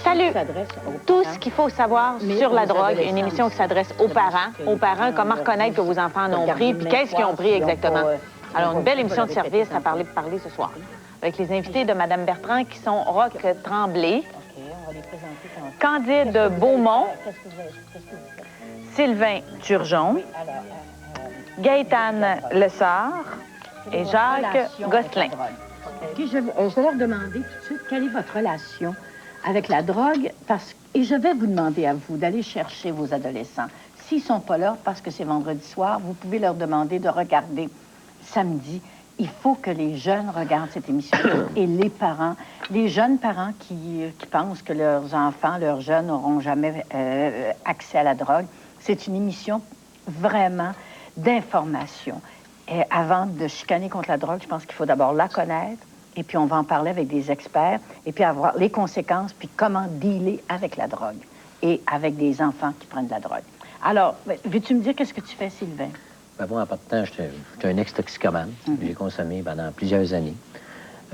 Salut! Tout ce qu'il faut savoir sur la drogue, une émission qui s'adresse aux parents, comment reconnaître que vos enfants en ont pris, puis qu'est-ce qu'ils ont pris exactement. Alors, une belle émission de service à parler ce soir, avec les invités de Mme Bertrand, qui sont Roch Tremblay, Candide Beaumont, Sylvain Turgeon, Gaétane Lessard et Jacques Gosselin. Puis je vais leur demander tout de suite quelle est votre relation avec la drogue, et je vais vous demander à vous d'aller chercher vos adolescents. S'ils ne sont pas là, parce que c'est vendredi soir, vous pouvez leur demander de regarder samedi. Il faut que les jeunes regardent cette émission et les jeunes parents qui pensent que leurs enfants, leurs jeunes n'auront jamais accès à la drogue. C'est une émission vraiment d'information. Et avant de chicaner contre la drogue, je pense qu'il faut d'abord la connaître, et puis on va en parler avec des experts, et puis avoir les conséquences, puis comment dealer avec la drogue et avec des enfants qui prennent de la drogue. Alors, veux-tu me dire qu'est-ce que tu fais, Sylvain? Ben moi, en partant, j'étais un ex-toxicomane. J'ai consommé pendant plusieurs années.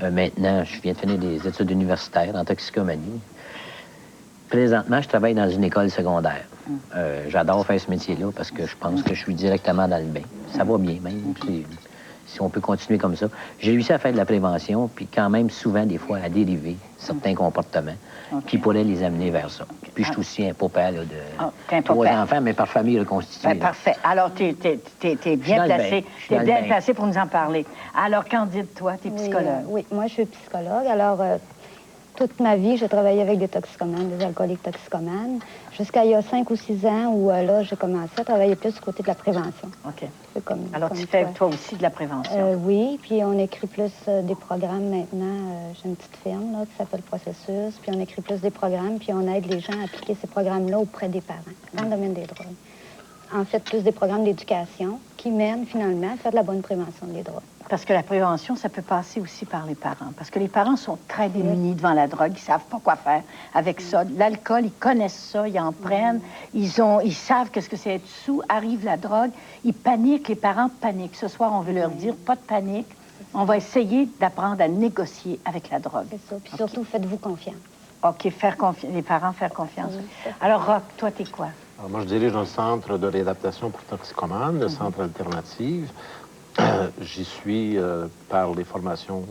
Maintenant, je viens de finir des études universitaires en toxicomanie. Présentement, je travaille dans une école secondaire. J'adore faire ce métier-là parce que je pense que je suis directement dans le bain. Ça va bien, même si on peut continuer comme ça. J'ai réussi à faire de la prévention, puis quand même souvent, des fois, à dériver certains comportements qui pourraient les amener vers ça. Puis je suis aussi un papa là, de 3 enfants, mais par famille reconstituée. Ben, parfait. Alors, tu es bien placé. Tu es bien placé pour nous en parler. Alors, Candide, toi, tu es psychologue. Oui, moi, je suis psychologue. Alors, toute ma vie, j'ai travaillé avec des toxicomanes, des alcooliques toxicomanes, jusqu'à il y a 5 ou 6 ans où, là, j'ai commencé à travailler plus du côté de la prévention. OK. Alors, tu fais, toi aussi, de la prévention? Oui, puis on écrit plus des programmes maintenant. J'ai une petite firme, là, qui s'appelle Processus, puis on écrit plus des programmes, puis on aide les gens à appliquer ces programmes-là auprès des parents, dans le domaine des drogues. En fait, plus des programmes d'éducation qui mènent, finalement, à faire de la bonne prévention des drogues. Parce que la prévention, ça peut passer aussi par les parents. Parce que les parents sont très démunis devant la drogue. Ils ne savent pas quoi faire avec ça. L'alcool, ils connaissent ça, ils en prennent. Ils savent qu'est-ce que c'est être sous. Arrive la drogue, ils paniquent, les parents paniquent. Ce soir, on veut leur dire, pas de panique. On va essayer d'apprendre à négocier avec la drogue. C'est ça. Puis surtout, faites-vous confiance. OK, les parents faire confiance. Alors, Roch, toi, t'es quoi? Alors, moi, je dirige un centre de réadaptation pour toxicomanes, le centre Alternative. J'y suis par les formations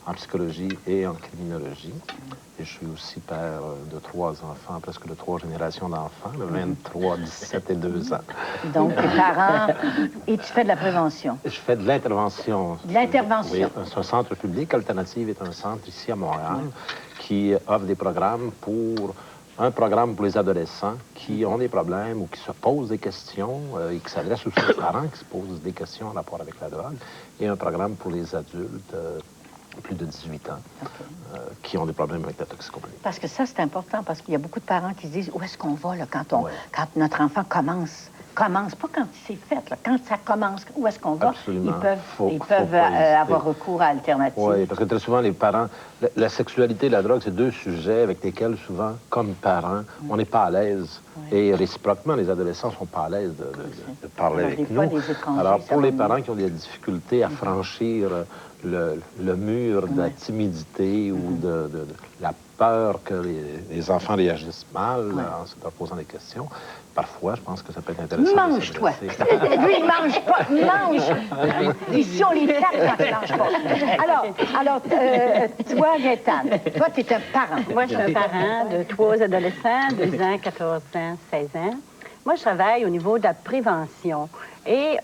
en psychologie et en criminologie. Et je suis aussi père de 3 enfants, presque de 3 générations d'enfants, de 23, 17 et 2 ans. Donc, tes parents... Et tu fais de la prévention? Je fais de l'intervention. De l'intervention? Oui, c'est un centre public. Alternative est un centre ici à Montréal qui offre des programmes un programme pour les adolescents qui ont des problèmes ou qui se posent des questions et qui s'adressent aussi aux parents qui se posent des questions en rapport avec la drogue, et un programme pour les adultes plus de 18 ans qui ont des problèmes avec la toxicomanie. Parce que ça, c'est important, parce qu'il y a beaucoup de parents qui se disent où est-ce qu'on va là, quand notre enfant commence, pas quand il s'est fait, là, quand ça commence, où est-ce qu'on va? Absolument. Ils peuvent avoir recours à Alternative. Oui, parce que très souvent, les parents, la sexualité et la drogue, c'est 2 sujets avec lesquels, souvent, comme parents, on n'est pas à l'aise. Et réciproquement, les adolescents ne sont pas à l'aise de parler avec nous. Alors, pour les parents qui ont des difficultés à franchir le mur de la timidité ou de la peur que les enfants réagissent mal en se posant des questions, parfois, je pense que ça peut être intéressant. Mange-toi! Lui, il mange pas! Mange! Ici, on les tape quand il mange pas. Alors, toi, Gaétane, toi, tu es un parent. Moi, je suis un parent de 3 adolescents, 2 ans, 14 ans, 16 ans. Moi, je travaille au niveau de la prévention. Et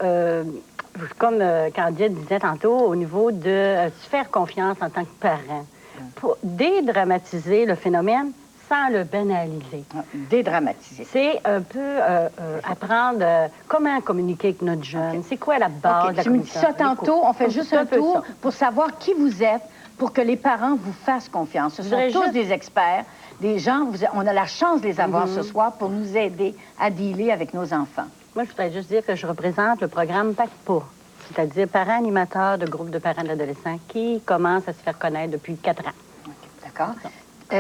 comme Candide disait tantôt, au niveau de se faire confiance en tant que parent, pour dédramatiser le phénomène sans le banaliser. Dédramatiser. C'est un peu apprendre comment communiquer avec notre jeune. C'est quoi la base de la communication? Tu me dis ça tantôt, on fait juste un tour pour savoir qui vous êtes, pour que les parents vous fassent confiance. Ce sont tous des experts, des gens, on a la chance de les avoir ce soir pour nous aider à dealer avec nos enfants. Moi, je voudrais juste dire que je représente le programme PACPA. c'est-à-dire parent animateur de groupe de parents d'adolescents qui commence à se faire connaître depuis 4 ans. D'accord.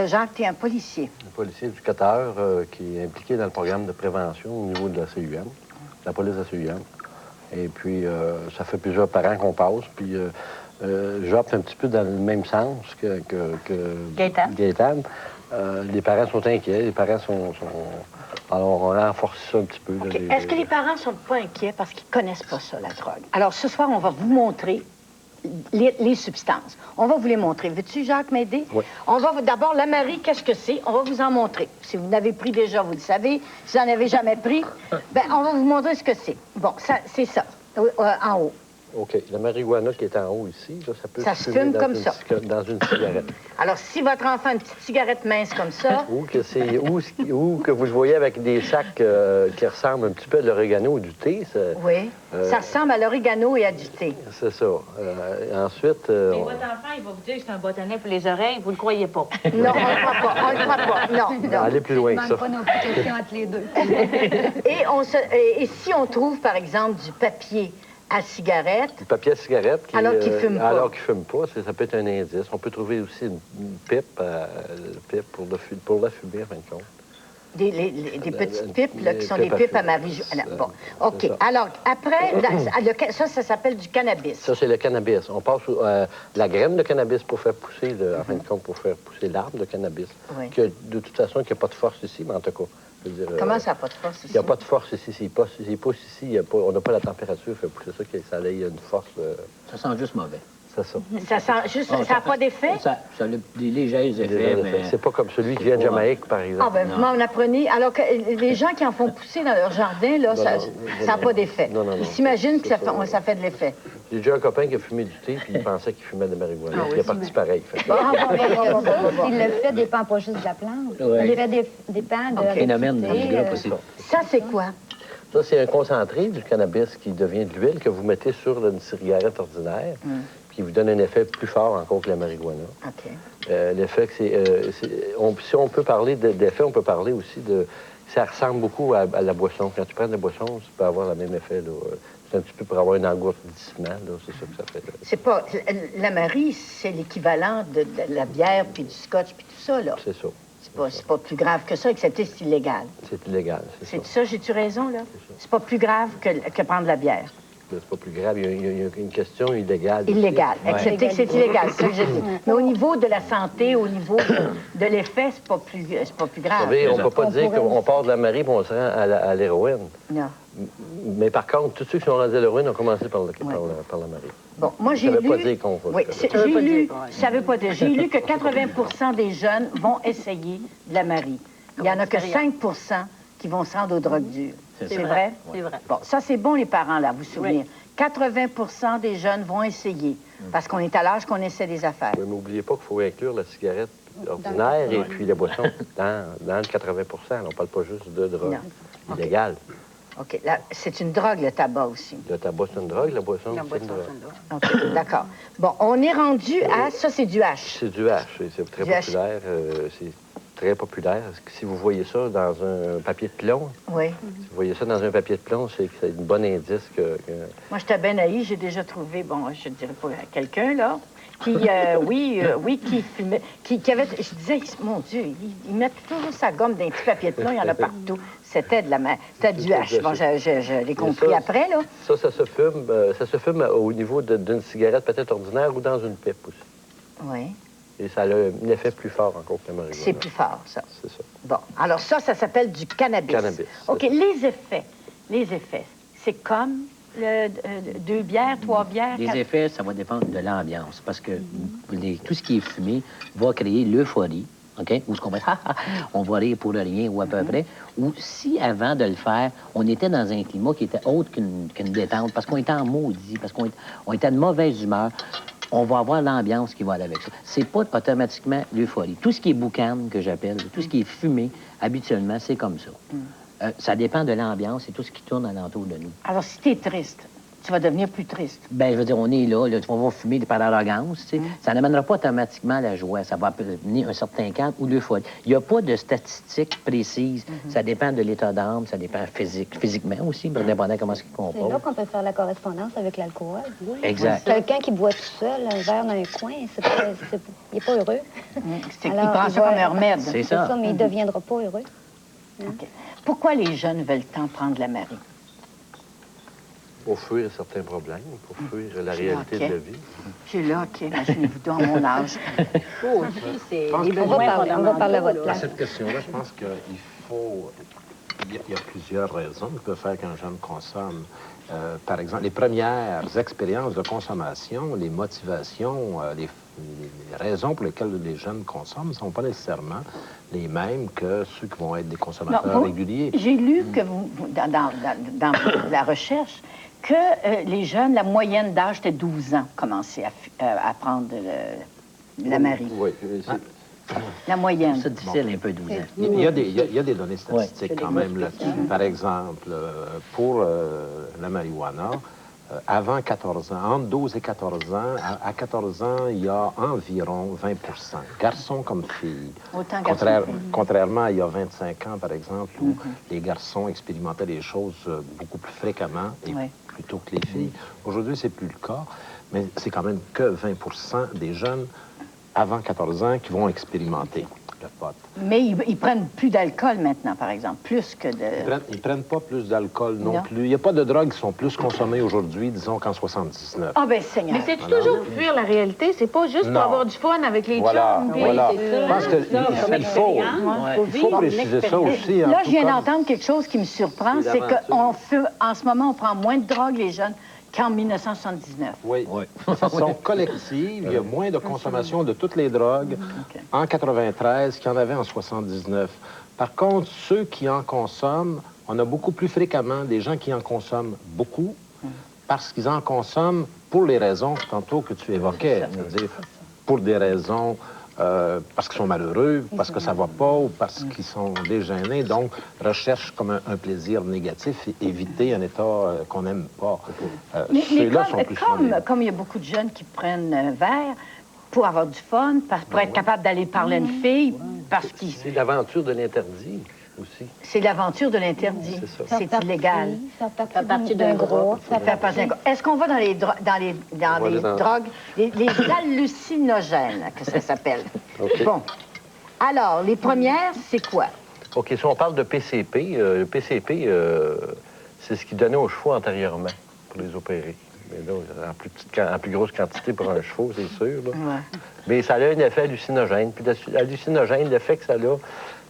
Jacques, tu es un policier. Un policier éducateur qui est impliqué dans le programme de prévention au niveau de la CUM, la police de la CUM. Et puis, ça fait plusieurs parents qu'on passe. Puis, j'opte un petit peu dans le même sens que Gaétane. Les parents sont inquiets, les parents sont... Alors, on renforce ça un petit peu. Okay. Est-ce que les parents ne sont pas inquiets parce qu'ils ne connaissent pas ça, la drogue? Alors, ce soir, on va vous montrer les substances. On va vous les montrer. Veux-tu, Jacques, m'aider? Oui. On va d'abord, la Marie, qu'est-ce que c'est? On va vous en montrer. Si vous l'avez pris déjà, vous le savez. Si vous n'en avez jamais pris, ben, on va vous montrer ce que c'est. Bon, c'est ça, en haut. OK. La marijuana qui est en haut ici, là, ça peut se fume comme ça. Dans une cigarette. Alors, si votre enfant a une petite cigarette mince comme ça... ou que vous le voyez avec des sacs qui ressemblent un petit peu à de l'orégano ou du thé. Oui, ça ressemble à l'orégano et à du thé. C'est ça. Ensuite... Et votre enfant, il va vous dire que c'est un bâtonnet pour les oreilles, vous le croyez pas. Non, on ne le croit pas. On le croit pas. Non. Allez plus loin que ça. Pas nos questions entre les deux. Et si on trouve, par exemple, du papier à cigarette... Du papier à cigarette... alors qu'il ne fume pas. Alors qu'il ne fume pas, ça peut être un indice. On peut trouver aussi une pipe, pour la fumer, en fin de compte. Des petites pipes, là, qui sont des pipes à marijuana. Bon, OK. Alors, après, ça s'appelle du cannabis. Ça, c'est le cannabis. On passe la graine de cannabis pour faire pousser, en fin de compte, pour faire pousser l'arbre de cannabis. Oui. Qui, de toute façon, qui n'a pas de force ici, mais en tout cas... Comment ça n'a pas de force ici? Il n'y a pas de force ici. S'il pousse ici, on n'a pas la température, fait pousser ça, ça a une force... Ça sent juste mauvais. C'est ça. Ça sent juste... ça n'a pas d'effet? Ça a des légers effets, mais... C'est pas comme celui qui vient de Jamaïque, par exemple. Ah, ben vous m'en apprenez. Alors que les gens qui en font pousser dans leur jardin, là, ça n'a pas d'effet. Ils s'imaginent que ça fait de l'effet. J'ai déjà un copain qui a fumé du thé, puis il pensait qu'il fumait de la marijuana. Il est parti pareil. Il le fait dépend pas juste de la plante. Ouais. Il fait dépend de... Le phénomène du groupe aussi. Ça, c'est quoi? Ça, c'est un concentré du cannabis qui devient de l'huile que vous mettez sur une cigarette ordinaire, qui vous donne un effet plus fort encore que la marijuana. OK. L'effet que si on peut parler d'effet, on peut parler aussi de... Ça ressemble beaucoup à la boisson. Quand tu prends de la boisson, ça peut avoir le même effet, là. C'est un petit peu pour avoir un engourdissement, là. C'est ça que ça fait. Là. C'est pas... La Marie, c'est l'équivalent de la bière, puis du scotch, puis tout ça, là. C'est ça. C'est pas plus grave que ça, excepté c'est illégal. C'est illégal, c'est ça. C'est ça, j'ai-tu raison, là? C'est pas plus grave que prendre de la bière. C'est pas plus grave. Il y a une question illégale. Illégal, excepté que c'est illégal, c'est ça que j'ai dit. Mais au niveau de la santé, au niveau de l'effet, c'est pas plus grave. Vous savez, on ne peut pas dire qu'on part de la Marie et on se rend à l'héroïne. Non. Mais par contre, tous ceux qui sont rendus à l'héroïne ont commencé par la Marie. Bon, moi, j'ai lu... Ça ne veut pas dire qu'on... Oui, j'ai lu... Ça veut pas dire... J'ai lu que 80 des jeunes vont essayer de la Marie. Il n'y en a que 5 qui vont se rendre aux drogues dures. C'est vrai? C'est vrai. Bon, ça, c'est bon, les parents, là, vous souvenir. 80 des jeunes vont essayer, parce qu'on est à l'âge qu'on essaie des affaires. Oui, mais n'oubliez pas qu'il faut inclure la cigarette ordinaire et puis la boisson dans le 80 On ne parle pas juste de drogue illégale. OK. Là, c'est une drogue, le tabac aussi. Le tabac, c'est une drogue, la boisson, c'est une drogue. OK, d'accord. Bon, on est rendu à... Ça, c'est du H. C'est du H, c'est très populaire. C'est très populaire. Si vous voyez ça dans un papier de plomb, oui. Si vous voyez ça dans un papier de plomb, c'est un bon indice que... Moi, j'étais bien naïve. J'ai déjà trouvé, bon, je ne dirais pas quelqu'un, là, qui, qui fumait, qui avait... Je disais, mon Dieu, ils mettent toujours sa gomme dans un petit papier de plomb, il y en a partout. C'était du H. Bon, je l'ai compris après, là. Ça se fume au niveau d'une cigarette peut-être ordinaire ou dans une pipe aussi. Oui. Et ça a un effet plus fort encore que la marijuana. C'est plus fort, ça. C'est ça. Bon, alors ça s'appelle du cannabis. Cannabis. OK, les effets, c'est comme 2 bières, 3 bières... Les effets, ça va dépendre de l'ambiance, parce que tout ce qui est fumé va créer l'euphorie, OK? Ou ce qu'on va dire, on va rire pour rien, ou à peu près. Ou si, avant de le faire, on était dans un climat qui était autre qu'une détente, parce qu'on était en maudit, parce qu'on était de mauvaise humeur, on va avoir l'ambiance qui va aller avec ça. C'est pas automatiquement l'euphorie. Tout ce qui est boucan, que j'appelle, tout ce qui est fumé, habituellement, c'est comme ça. Ça dépend de l'ambiance et tout ce qui tourne alentour de nous. Alors, si t'es triste, tu vas devenir plus triste. Ben, je veux dire, on est là, tu vas voir fumer par arrogance, tu sais. Ça n'amènera pas automatiquement la joie. Ça va amener un certain cadre ou deux fois. Il n'y a pas de statistiques précises. Ça dépend de l'état d'âme, ça dépend physiquement aussi, dépendant comment ce qu'il C'est compose. là qu'on peut faire la correspondance avec l'alcool. Exact. Quelqu'un qui boit tout seul, un verre dans un coin, il n'est pas heureux. Il prend ça comme un remède. C'est C'est ça. ça, mais il ne deviendra pas heureux. OK. Pourquoi les jeunes veulent tant prendre la Marie? Pour fuir certains problèmes, pour fuir la réalité de la vie. J'ai là, OK, imaginez-vous dans mon âge. Aussi, c'est pense les qu'on besoins on va parler à votre fondamentaux, À place. cette question-là, je pense qu'il faut... Il y a plusieurs raisons qui peuvent faire qu'un jeune consomme. Par exemple, les premières expériences de consommation, les motivations, les raisons pour lesquelles les jeunes consomment ne sont pas nécessairement les mêmes que ceux qui vont être des consommateurs réguliers. J'ai lu que dans la recherche que les jeunes, la moyenne d'âge était 12 ans, commençaient à prendre la Marie. Oui, La moyenne. C'est difficile un peu 12 ans. Il y a des données statistiques quand même là-dessus. Par exemple, pour la marijuana, avant 14 ans, entre 12 et 14 ans, à 14 ans, il y a environ 20 garçons comme filles. Autant garçons que filles. Contrairement à il y a 25 ans, par exemple, où les garçons expérimentaient les choses beaucoup plus fréquemment et plutôt que les filles. Aujourd'hui, c'est plus le cas, mais c'est quand même que 20 des jeunes avant 14 ans qui vont expérimenter le pot. Mais ils prennent plus d'alcool maintenant, par exemple, plus que de... Ils prennent pas plus d'alcool non plus. Il n'y a pas de drogues qui sont plus consommées aujourd'hui, disons, qu'en 79. Ah, ben Seigneur. Mais c'est toujours pour fuir la réalité. C'est pas juste Non. pour avoir du fun avec les chums. puis- Voilà. c'est ça. Je pense qu'il faut préciser ça aussi. Là, je viens d'entendre quelque chose qui me surprend, c'est qu'en ce moment, on prend moins de drogue, les jeunes, qu'en 1979. Oui. De façon collective, il y a moins de consommation de toutes les drogues en 93 qu'il y en avait en 79. Par contre, ceux qui en consomment, on a beaucoup plus fréquemment des gens qui en consomment beaucoup parce qu'ils en consomment pour les raisons tantôt que tu évoquais, c'est-à-dire pour des raisons parce qu'ils sont malheureux, parce que ça va pas ou parce qu'ils sont dégênés, donc recherchent comme un plaisir négatif et éviter un état qu'on n'aime pas. Mais Ceux-là sont plus souvent comme il y a beaucoup de jeunes qui prennent un verre pour avoir du fun, pour être capable d'aller parler à une fille, parce que c'est l'aventure de l'interdit aussi. c'est l'aventure de l'interdit. C'est illégal. Faire partie d'un groupe. Est-ce qu'on va dans les drogues, les hallucinogènes, que ça s'appelle? OK. Bon. Alors, les premières, c'est quoi? OK, si on parle de PCP, le PCP, c'est ce qui donnait aux chevaux antérieurement pour les opérer. Mais là, en plus grosse quantité pour un cheval, c'est sûr. Là. Ouais. Mais ça a un effet hallucinogène. Puis hallucinogène, l'effet que ça a,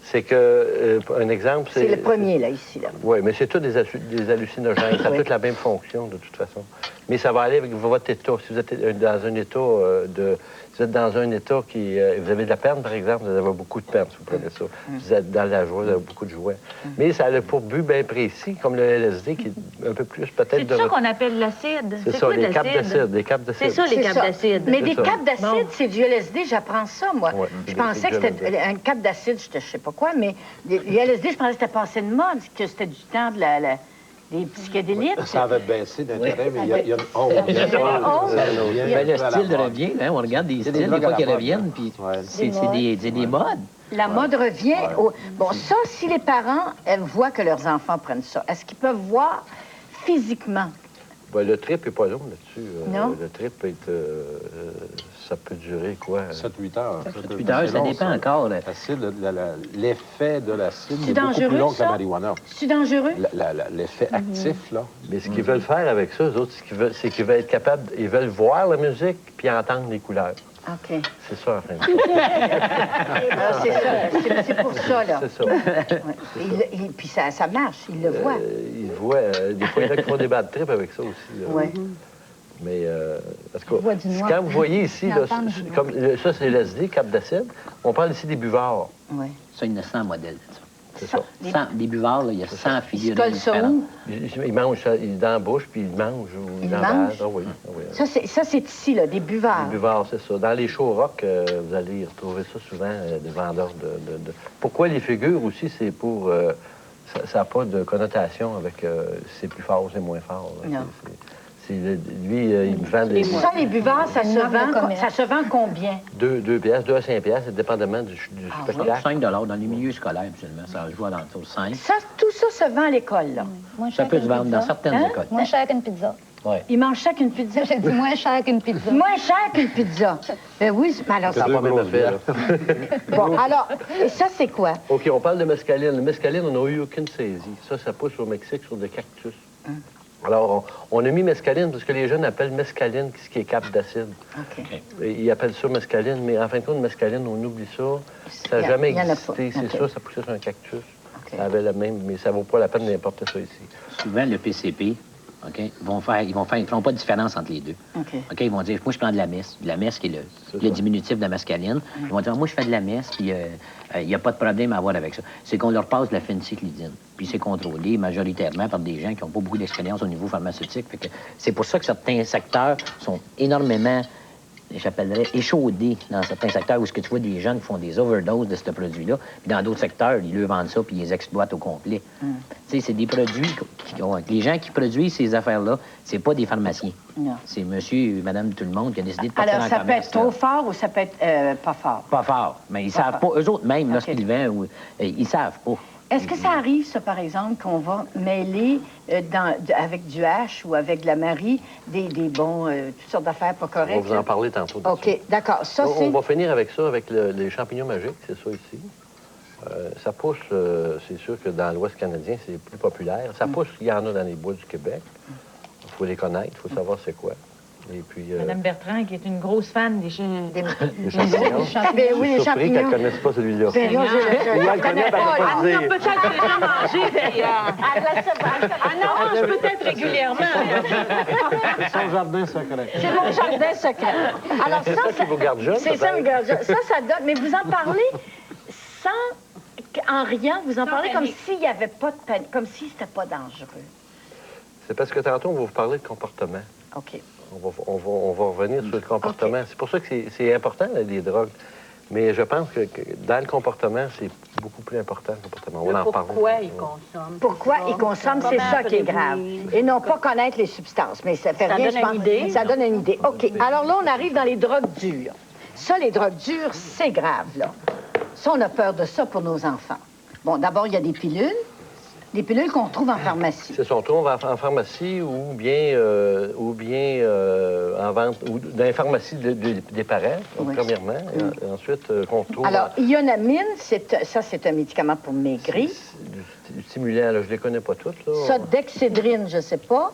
c'est que, un exemple, C'est le premier, là, ici. Là. Oui, mais c'est tout des hallucinogènes. Ça a toute la même fonction, de toute façon. Mais ça va aller avec votre état. Si vous êtes dans un état Si vous êtes dans un état qui... vous avez de la peine, par exemple, vous avez beaucoup de peine, si vous prenez ça. Vous êtes dans la joie, vous avez beaucoup de joie. Mais ça a pour but bien précis, comme le LSD, qui est un peu plus peut-être... C'est ça qu'on appelle l'acide. C'est ça, les capes d'acide. C'est ça, les capes d'acide. Mais des capes d'acide, c'est du LSD, j'apprends ça, moi. Ouais, Je pensais que c'était un cap d'acide, je sais pas quoi, mais les LSD, je pensais que c'était passé de mode, que c'était du temps des psychédéliques. Ça avait baissé d'intérêt, mais il y a une hausse. Ben, le style revient, hein, on regarde des styles, des fois qui reviennent, puis c'est des modes. La mode revient. Bon, ça, si les parents voient que leurs enfants prennent ça, est-ce qu'ils peuvent voir physiquement? Ben, le trip n'est pas long là-dessus. Non? Le trip peut être... ça peut durer, quoi? 7-8 heures. 8 heures, ça dépend encore. Là. L'effet de l'acide C'est est beaucoup dangereux, plus long que ça? la marijuana. C'est dangereux? L'effet actif, là. Mais ce qu'ils veulent faire avec ça, eux autres, c'est qu'ils veulent être capables... Ils veulent voir la musique puis entendre les couleurs. OK. C'est ça, en fin de compte. C'est ça. C'est pour ça, là. C'est ça. Ouais. Puis ça marche, ils le voient. Ils voient... des fois, il y en a qui font des bad trips avec ça aussi. Là. Ouais. Mais, parce que, voit du noir. quand vous voyez ici, là, L'entendre du noir. comme, ça, c'est l'SD, cap d'acide. On parle ici des buvards. Ouais. Ça, il y en a 100 modèles. C'est ça. 100, des buvards, là, il y a 100 Ils se figurines collent ça différentes. où? Ils mangent ça dans la bouche, puis ils mangent ou Ils dans mangent? la... Ah oui, ah oui. Ça, c'est ici, là, des buvards. Les buvards, c'est ça. Dans les show rock, vous allez y retrouver ça souvent, des vendeurs de... Pourquoi les figures aussi, c'est pour... ça n'a pas de connotation avec c'est plus fort, c'est moins fort. Là. Non. Lui, il me vend des... Ça, les buveurs, ça se vend combien? 2 piastres, 2 à 5 piastres, dépendamment du spectacle. 5 dans les milieux scolaires, absolument. Ça joue à l'entour 5. Ça, tout ça se vend à l'école, là. Ça peut se vendre dans certaines écoles. Moins cher qu'une pizza. Ouais. Ils mangent ça qu'une pizza. J'ai dit moins cher qu'une pizza. Moins cher qu'une pizza. Ben oui, mais alors... Ça n'a pas bien fait, là. Bon, alors, et ça, c'est quoi? OK, on parle de mescaline. Le mescaline, on n'a eu aucune saisie. Ça pousse au Mexique sur des cactus. Alors, on a mis mescaline parce que les jeunes appellent mescaline ce qui est cap d'acide. OK. Ils appellent ça mescaline, mais en fin de compte, mescaline, on oublie ça. Ça n'a jamais existé. C'est ça poussait sur un cactus. Ça avait le même, mais ça ne vaut pas la peine d'importer ça ici. Souvent, le PCP, OK, ils ne feront pas de différence entre les deux. OK. OK, ils vont dire, moi, je prends de la messe qui est le diminutif de la mescaline. Ils vont dire, moi, je fais de la messe, puis il n'y a pas de problème à avoir avec ça. C'est qu'on leur passe de la phénicilline. Puis c'est contrôlé majoritairement par des gens qui n'ont pas beaucoup d'expérience au niveau pharmaceutique. Fait que c'est pour ça que certains secteurs sont énormément, j'appellerais, échaudés dans certains secteurs où tu vois des jeunes qui font des overdoses de ce produit-là. Puis dans d'autres secteurs, ils leur vendent ça puis ils les exploitent au complet. Tu sais, c'est des produits les gens qui produisent ces affaires-là, c'est pas des pharmaciens. Non. C'est monsieur, madame, tout le monde qui a décidé de partir Alors, en ça commerce. peut être trop fort ou ça peut être pas fort? Pas fort. Mais ils savent pas. Eux autres, même, lorsqu'ils vendent, ils savent pas. Est-ce que ça arrive, ça, par exemple, qu'on va mêler avec du hache ou avec de la Marie toutes sortes d'affaires pas correctes? On va vous en parler tantôt. OK, d'accord. Ça, on va finir avec ça, avec les champignons magiques, c'est ça ici. Ça pousse, c'est sûr que dans l'Ouest canadien, c'est plus populaire. Ça pousse, il y en a dans les bois du Québec. Il faut les connaître, il faut savoir c'est quoi. Et puis, Madame Bertrand, qui est une grosse fan des champignons. Ben oui, les Je suis surpris champignons. qu'elle ne connaisse pas celui-là. Ben non, Ou elle connaît, ben, elle va pas le dire. Peut-être déjà mangé, non, peut-être régulièrement. Son jardin secret. C'est mon jardin secret. Alors C'est ça qui vous garde jeune, c'est ça, peut-être. me garde jeune. Ça donne... Mais vous en parlez en riant, vous en parlez comme s'il n'y avait pas de panique, comme si c'était pas dangereux. C'est parce que tantôt, on va vous parler de comportement. OK. On va revenir sur le comportement. OK. C'est pour ça que c'est important, là, les drogues. Mais je pense que dans le comportement, c'est beaucoup plus important, le comportement. On en parle. Pourquoi ils consomment? Pourquoi ils consomment, c'est ça qui est grave. Et non pas connaître les substances. Mais ça fait rien, je pense. Ça donne une idée. OK. Alors là, on arrive dans les drogues dures. Ça, les drogues dures, c'est grave, là. Ça, on a peur de ça pour nos enfants. Bon, d'abord, il y a des pilules. Des pilules qu'on trouve en pharmacie. C'est son tour en pharmacie ou bien en vente, ou dans les pharmacies des parents, Oui. premièrement. Et ensuite, qu'on trouve... Alors, ionamine, ça, c'est un médicament pour maigrir. Du stimulant, là, je ne les connais pas toutes. Là. Ça, dexédrine, je ne sais pas.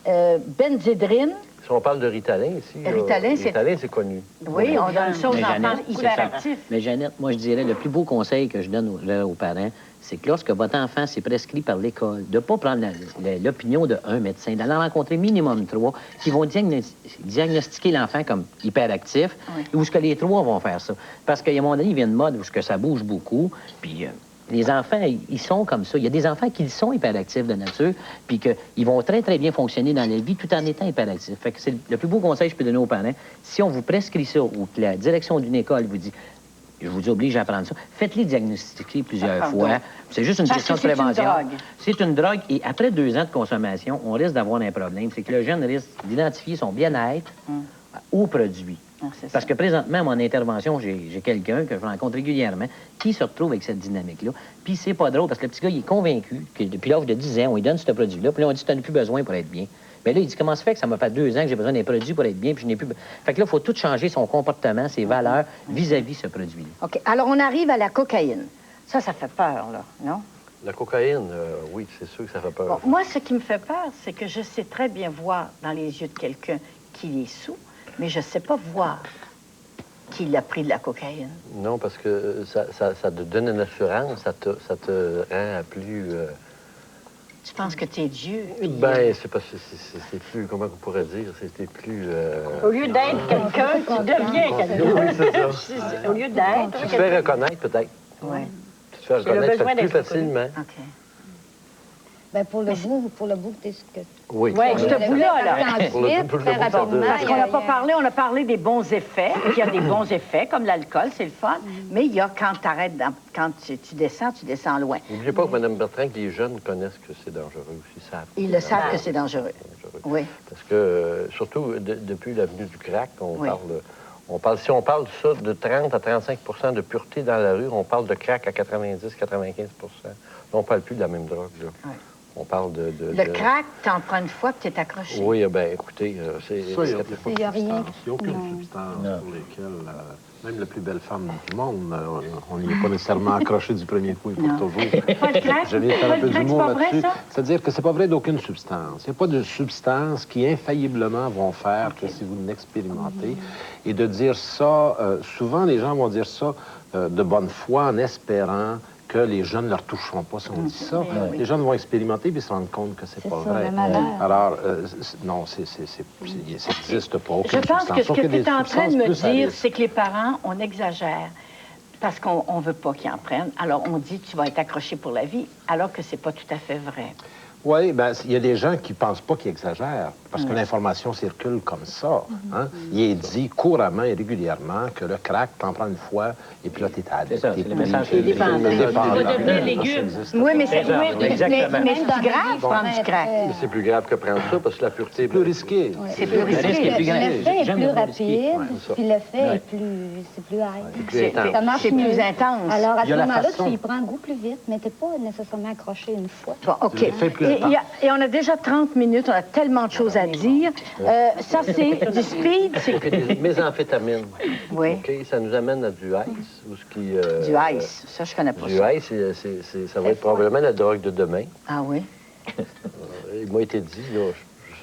Benzédrine. Si on parle de Ritalin ici, Ritalin, c'est connu. Oui, on donne ça aux Mais enfants Jeannette, hyperactifs. Mais Jeannette, moi, je dirais, le plus beau conseil que je donne aux parents, c'est que lorsque votre enfant s'est prescrit par l'école, de ne pas prendre l'opinion d'un médecin, d'aller en rencontrer minimum 3 qui vont diagnostiquer l'enfant comme hyperactif, ou ce que les 3 vont faire ça. Parce qu'à un moment donné, il vient de mode où ça bouge beaucoup, puis... les enfants, ils sont comme ça. Il y a des enfants qui sont hyperactifs de nature, puis qu'ils vont très, très bien fonctionner dans la vie tout en étant hyperactifs. Fait que c'est le plus beau conseil que je peux donner aux parents. Si on vous prescrit ça, ou que la direction d'une école vous dit, je vous oblige à apprendre ça, faites-les diagnostiquer plusieurs fois. C'est juste une question de prévention. C'est une drogue. Et après 2 ans de consommation, on risque d'avoir un problème. C'est que le jeune risque d'identifier son bien-être au produit. Parce que présentement, à mon intervention, j'ai quelqu'un que je rencontre régulièrement qui se retrouve avec cette dynamique-là. Puis c'est pas drôle parce que le petit gars, il est convaincu que depuis l'âge de 10 ans, on lui donne ce produit-là. Puis là, on dit, tu n'en as plus besoin pour être bien. Mais là, il dit, comment ça fait que ça m'a fait 2 ans que j'ai besoin d'un produit pour être bien, puis je n'ai plus... Fait que là, il faut tout changer son comportement, ses valeurs vis-à-vis ce produit-là. OK. Alors, on arrive à la cocaïne. Ça fait peur, là, non? La cocaïne, oui, c'est sûr que ça fait peur. Bon, moi, ce qui me fait peur, c'est que je sais très bien voir dans les yeux de quelqu'un qu'il est sous, mais je ne sais pas voir qu'il a pris de la cocaïne. Non, parce que ça te donne une assurance, ça te rend plus... Tu penses que tu es Dieu? Ben, c'est parce que c'est plus... Comment on pourrait dire? C'était plus... Au lieu d'être quelqu'un, tu deviens quelqu'un. Oui, c'est ça. Au lieu d'être... Tu te fais reconnaître, peut-être. Oui. Tu te fais reconnaître plus facilement. OK. Bien, pour le bout, t'es ce que... Oui. Oui, ce bout-là, là. Ensuite, Pour le très bout, ça rapidement, donne. Parce qu'on n'a pas parlé, on a parlé des bons effets. Il y a des bons effets, comme l'alcool, c'est le fun. Mais il y a quand t'arrêtes, quand tu descends loin. N'oubliez pas, Mme Bertrand, que les jeunes connaissent que c'est dangereux aussi. Ils le savent que c'est dangereux. Oui. Parce que, surtout, depuis l'avenue du crack, si on parle ça de 30 à 35 de pureté dans la rue, on parle de crack à 90-95 Là, on ne parle plus de la même drogue, là. Oui. On parle de... Le crack, t'en prends une fois, puis t'es accroché. Oui, bien, écoutez, c'est... Ça, il n'y a, rien. Il n'y a aucune Non. substance Non. pour lesquelles, même la plus belle femme du monde, on n'y est pas nécessairement accroché du premier coup et pour Non. toujours. Pas le crack? Je viens de faire un peu Pas le crack, d'humour c'est pas vrai, là-dessus. ça? C'est-à-dire que c'est pas vrai d'aucune substance. Il n'y a pas de substances qui infailliblement vont faire que si vous l'expérimentez. Et de dire ça, souvent les gens vont dire ça de bonne foi en espérant que les jeunes ne leur toucheront pas si on dit ça. Les jeunes vont expérimenter puis se rendre compte que c'est pas ça, vrai. le malheur. Alors, non, ça n'existe pas. Je pense que ce que tu es en train de me dire, c'est c'est que les parents, on exagère. Parce qu'on ne veut pas qu'ils en prennent. Alors, on dit tu vas être accroché pour la vie, alors que c'est pas tout à fait vrai. Oui, bien, il y a des gens qui ne pensent pas qu'ils exagèrent, parce que l'information circule comme ça. Hein? Il est dit couramment et régulièrement que le crack, t'en prends une fois, et puis là, t'es à C'est ça, c'est le pris, message t'es qui est dépendant. dépendant. Il va devenir Ça légume. existe Oui, mais pas. c'est Exactement. mais c'est grave prendre du crack. Mais c'est plus grave que prendre ça, parce que la pureté... C'est plus risqué. C'est plus Le risque risqué. est plus grand. L'effet est J'aime plus le risqué. rapide, ça. puis l'effet Ouais. est plus high. plus intense. Ça marche C'est plus mieux. intense. Alors, à Il y ce a la moment-là, façon. tu y prends goût plus vite, mais t'es pas nécessairement accroché une fois. Bon, OK. L'effet plus Et, et on a déjà 30 minutes, on a tellement de choses à dire. Ça, c'est du speed. Que des mésamphétamines. Oui, OK, ça nous amène à du ice. Ou ce qui, du ice. Ça, je connais pas Du ça. ice, ça va être probablement la drogue de demain. Ah oui? Il m'a été dit, là,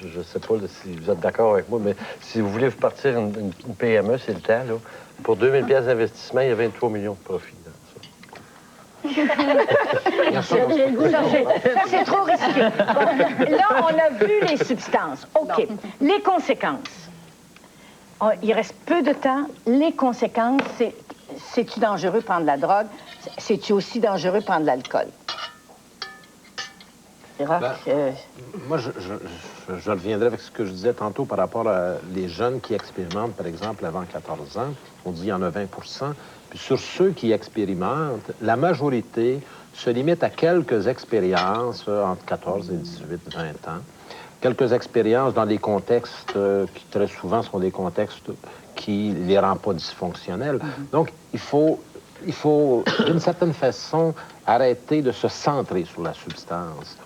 je ne sais pas là, si vous êtes d'accord avec moi, mais si vous voulez vous partir une PME, c'est le temps. Là. Pour 2000 pièces d'investissement, il y a 23 millions de profits dans ça. Ça, c'est trop risqué. Bon, là, on a vu les substances. OK. Les conséquences. Il reste peu de temps. Les conséquences, c'est-tu dangereux de prendre la drogue? C'est-tu aussi dangereux de prendre l'alcool? C'est rare Ben, que... Moi, je reviendrai avec ce que je disais tantôt par rapport à les jeunes qui expérimentent, par exemple, avant 14 ans. On dit qu'il y en a 20 Puis sur ceux qui expérimentent, la majorité se limite à quelques expériences entre 14 et 18, 20 ans. Quelques expériences dans des contextes qui, très souvent, sont des contextes qui ne les rendent pas dysfonctionnels. Donc, il faut d'une certaine façon, arrêter de se centrer sur la substance.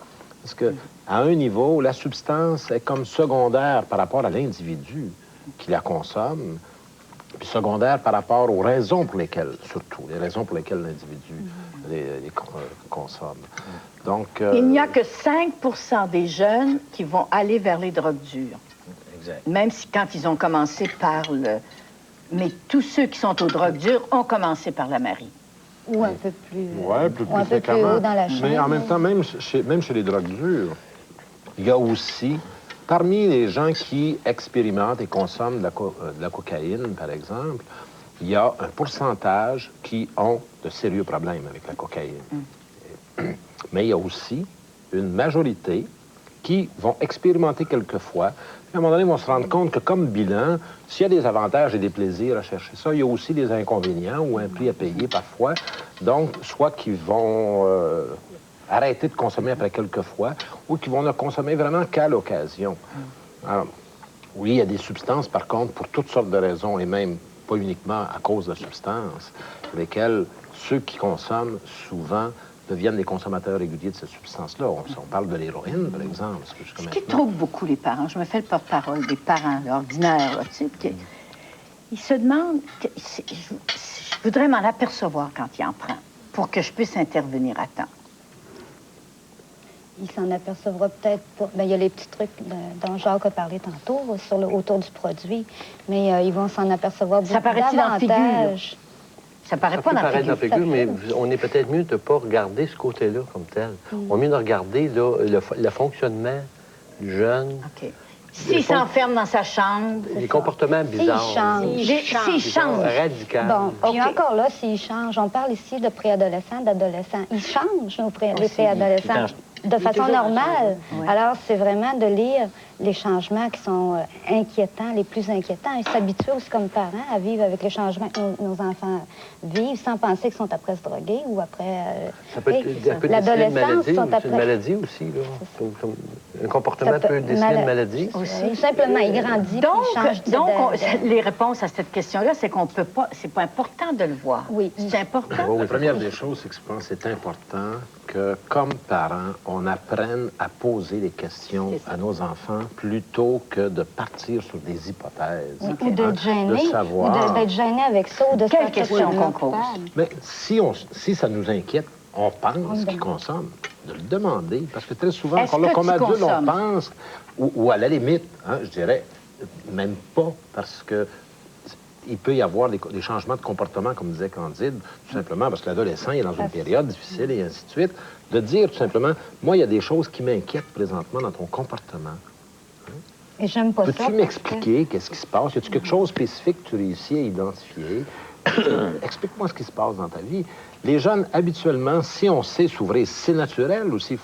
Parce que, à un niveau, la substance est comme secondaire par rapport à l'individu qui la consomme, puis secondaire par rapport aux raisons pour lesquelles, surtout, les raisons pour lesquelles l'individu les consomme. Donc, Il n'y a que 5 des jeunes qui vont aller vers les drogues dures. Exact. Même si quand ils ont commencé par le... Mais tous ceux qui sont aux drogues dures ont commencé par la Marie. Ou un peu plus, ouais, plus ou un peu plus fréquemment. haut dans la chaîne. Mais en même temps, même chez les drogues dures, il y a aussi, parmi les gens qui expérimentent et consomment de la cocaïne, par exemple, il y a un pourcentage qui ont de sérieux problèmes avec la cocaïne. Mais il y a aussi une majorité qui vont expérimenter quelquefois. Puis à un moment donné, ils vont se rendre compte que comme bilan, s'il y a des avantages et des plaisirs à chercher ça, il y a aussi des inconvénients ou un prix à payer parfois. Donc, soit qu'ils vont arrêter de consommer après quelques fois ou qu'ils vont ne consommer vraiment qu'à l'occasion. Alors, oui, il y a des substances, par contre, pour toutes sortes de raisons et même pas uniquement à cause de substances, pour lesquelles ceux qui consomment souvent deviennent des consommateurs réguliers de ces substances-là. On parle de l'héroïne, par exemple. Parce que jusqu'à Ce qui maintenant... trouble beaucoup les parents, je me fais le porte-parole des parents là, ordinaires, là, tu sais, ils se demandent, je voudrais m'en apercevoir quand il en prend, pour que je puisse intervenir à temps. Il s'en apercevra peut-être pas. Bien, il y a les petits trucs dont Jacques a parlé tantôt autour du produit, mais ils vont s'en apercevoir beaucoup Ça paraît-il dans la figure, là? davantage. Ça paraît Ça pas peut dans la paraître dans figure. la figure, mais on est peut-être mieux de ne pas regarder ce côté-là comme tel. On est mieux de regarder là, le fonctionnement du jeune, OK. S'il s'enferme dans sa chambre, les comportements bizarres. S'il s'il change. Radical. Bon, puis OK. encore là, s'ils changent, on parle ici de préadolescents, d'adolescents. Ils changent, les préadolescents. de façon normale. Alors, c'est vraiment de lire les changements qui sont inquiétants, les plus inquiétants, et s'habituer aussi comme parents à vivre avec les changements que nos enfants vivent sans penser qu'ils sont après se droguer ou après... Ça peut être l'adolescence, c'est une maladie aussi, là. Un comportement peut déceler une maladie. Aussi. Simplement, il grandit, puis il change les réponses à cette question-là, c'est qu'on peut pas... C'est pas important de le voir. Oui. C'est important. La première des choses, c'est que je pense que c'est important que, comme parents, on apprenne à poser des questions à nos enfants plutôt que de partir sur des hypothèses. Ou d'être gêné, de savoir... ou d'être gêné avec ça, ou de se Quelle question qu'on pose? Mais si ça nous inquiète, on pense qu'ils consomment. De le demander, parce que très souvent, comme adulte, on pense, ou à la limite, hein, je dirais, même pas, parce que il peut y avoir des changements de comportement, comme disait Candide, tout simplement parce que l'adolescent est dans une période difficile et ainsi de suite. De dire tout simplement, moi, il y a des choses qui m'inquiètent présentement dans ton comportement. Et j'aime pas ça. Peux-tu m'expliquer qu'est-ce qui se passe? Y a-t-il quelque chose de spécifique que tu réussis à identifier? Explique-moi ce qui se passe dans ta vie. Les jeunes, habituellement, si on sait s'ouvrir, c'est naturel aussi.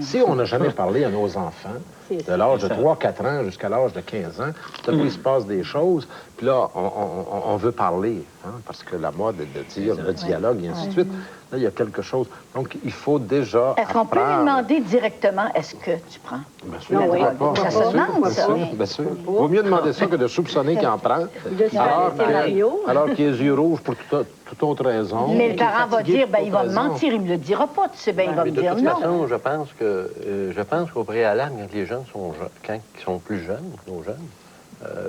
Si on n'a jamais parlé à nos enfants, de l'âge de 3-4 ans jusqu'à l'âge de 15 ans, tout à coup, il se passe des choses, puis là, on veut parler, hein, parce que la mode est de dire le dialogue et ainsi de suite. Là, il y a quelque chose. Donc, il faut déjà Est-ce qu'on peut lui demander directement, est-ce que tu prends? Bien sûr, ça se demande, ça. Bien sûr. Vaut mieux demander ça que de soupçonner qu'il en prend, alors qu'il a les yeux rouges pour toute autre raison. Mais le parent va dire, ben, il va me mentir, il me le dira pas, tu sais bien, il va me dire non. De toute façon, je pense qu'au préalable, quand les jeunes quand ils sont plus jeunes, nos jeunes,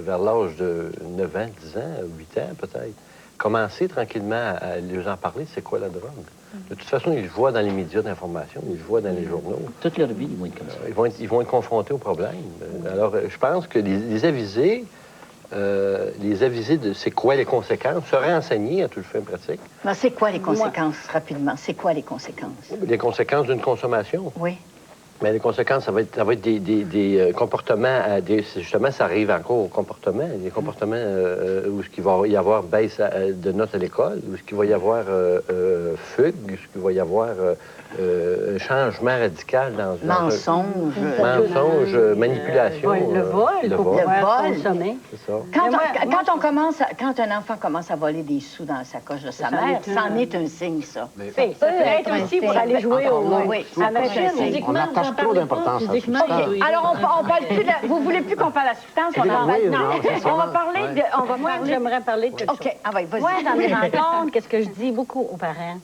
vers l'âge de 9 ans, 10 ans, 8 ans peut-être, commencer tranquillement à leur en parler, c'est quoi la drogue. De toute façon, ils le voient dans les médias d'information, ils le voient dans les journaux. Toute leur vie, ils vont être comme ça. Ils vont être confrontés au problème. Alors, je pense que les aviser de c'est quoi les conséquences, se renseigner à tout le fait pratique. Mais c'est quoi les conséquences, rapidement? C'est quoi les conséquences? Les conséquences d'une consommation. Oui. Mais les conséquences, ça va être des comportements, justement, ça arrive encore aux comportements, des comportements où il va y avoir baisse de notes à l'école, où il va y avoir fugue, où il va y avoir changement radical dans mensonge, manipulation. Oui, le vol, consommer. C'est ça. Quand un enfant commence à voler des sous dans la sacoche de sa mère, c'en est un signe, ça. Ça peut être aussi pour aller jouer à la machine. On attache trop d'importance à ça. Alors, on parle plus de... Vous voulez plus qu'on parle de la substance? On va parler de... Moi, j'aimerais parler de quelque chose. OK, vas-y. Moi, dans mes rencontres, qu'est-ce que je dis beaucoup aux parents?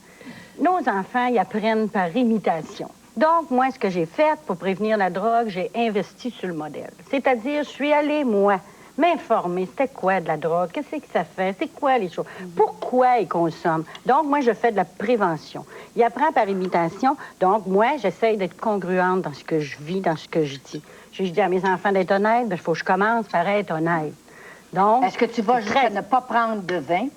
Nos enfants, ils apprennent par imitation. Donc, moi, ce que j'ai fait pour prévenir la drogue, j'ai investi sur le modèle. C'est-à-dire, je suis allée, moi, m'informer. C'était quoi de la drogue? Qu'est-ce que ça fait? C'est quoi les choses? Pourquoi ils consomment? Donc, moi, je fais de la prévention. Il apprend par imitation. Donc, moi, j'essaye d'être congruente dans ce que je vis, dans ce que je dis. Je dis à mes enfants d'être honnêtes, il faut que je commence par être honnête. Donc, est-ce que tu vas jusqu'à ne pas prendre de vin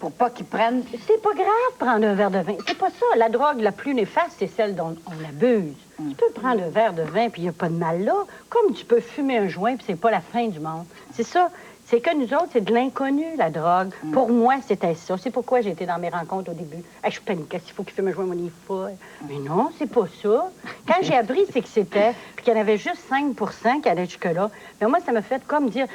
pour pas qu'ils prennent... C'est pas grave prendre un verre de vin. C'est pas ça. La drogue la plus néfaste, c'est celle dont on abuse. Tu peux prendre un verre de vin, puis il n'y a pas de mal là. Comme tu peux fumer un joint, puis c'est pas la fin du monde. C'est ça. C'est que nous autres, c'est de l'inconnu, la drogue. Pour moi, c'était ça. C'est pourquoi j'ai été dans mes rencontres au début. Hey, je paniquais, s'il faut qu'il fume un joint, mon il faut. Mais non, c'est pas ça. Quand j'ai appris c'est que c'était, puis qu'il y en avait juste 5 qui allaient jusque-là, mais moi, ça m'a fait comme dire,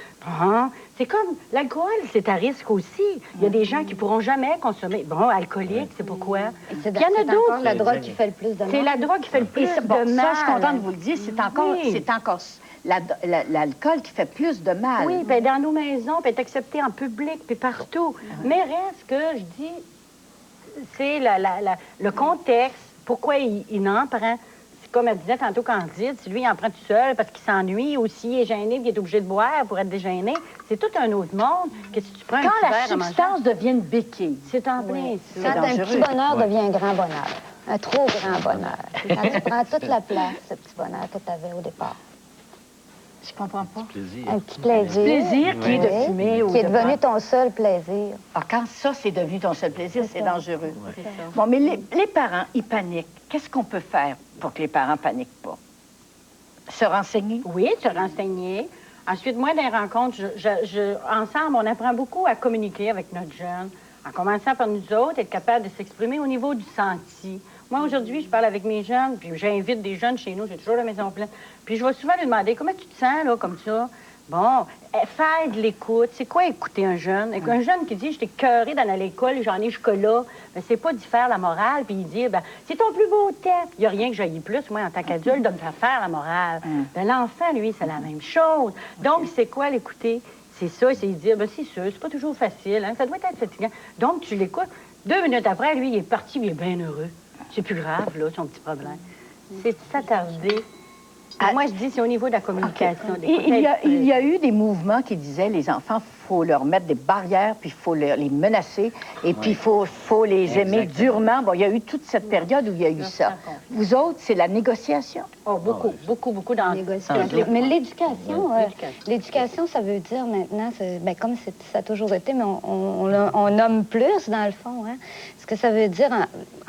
c'est comme l'alcool, c'est à risque aussi. Il y a des gens qui pourront jamais consommer. Bon, alcoolique, c'est pourquoi. Il y en a d'autres. La drogue qui fait le plus de mal. C'est la drogue qui fait le plus de mal. Ça, je suis contente de vous le dire, c'est encore l'alcool qui fait plus de mal. Oui, bien dans nos maisons, puis être accepté en public, puis partout. Mais reste que je dis, c'est le contexte, pourquoi il en prend. C'est comme elle disait tantôt Candide, si lui, il en prend tout seul parce qu'il s'ennuie aussi, il est gêné, puis il est obligé de boire pour être dégêné. C'est tout un autre monde que si tu prends un petit Quand verre la substance devient une béquille. C'est en plein ça. Quand un petit bonheur devient un grand bonheur. Un trop grand bonheur. Quand tu prends toute la place, ce petit bonheur que tu avais au départ. Je comprends pas. Un petit plaisir. Plaisir qui est de fumer ou qui est devenu ton seul plaisir. Ah, quand ça, c'est devenu ton seul plaisir, c'est dangereux. Bon, mais les parents, ils paniquent. Qu'est-ce qu'on peut faire pour que les parents paniquent pas? Se renseigner? Oui, se renseigner. Ensuite, moi, dans les rencontres, ensemble, on apprend beaucoup à communiquer avec notre jeune. En commençant par nous autres, être capable de s'exprimer au niveau du senti. Moi, aujourd'hui, je parle avec mes jeunes, puis j'invite des jeunes chez nous, j'ai toujours la maison pleine. Puis je vais souvent lui demander, comment tu te sens, là, comme ça? Bon, faire de l'écoute. C'est quoi écouter un jeune? Un jeune qui dit, je t'ai cœuré d'aller à l'école, j'en ai jusque-là, ben, c'est pas d'y faire la morale, puis dire, ben, c'est ton plus beau temps. Il n'y a rien que j'aille plus, moi, en tant qu'adulte, de me faire la morale. Ben, l'enfant, lui, c'est la même chose. Donc, c'est quoi l'écouter? C'est ça, c'est dire, ben, c'est sûr, c'est pas toujours facile, hein, ça doit être fatigant. Donc, tu l'écoutes. 2 minutes après, lui, il est parti, il est bien heureux. C'est plus grave, là, son petit problème. C'est de s'attarder. Moi, je dis, c'est au niveau de la communication. Il y a eu des mouvements qui disaient les enfants, il faut leur mettre des barrières, puis il faut les menacer, et puis il faut les aimer durement. Bon, il y a eu toute cette période où il y a eu ça. Vous autres, c'est la négociation? Oh, beaucoup dans la négociation. Mais l'éducation, ça veut dire maintenant, ben, comme ça a toujours été, mais on nomme plus, dans le fond, hein. Ce que ça veut dire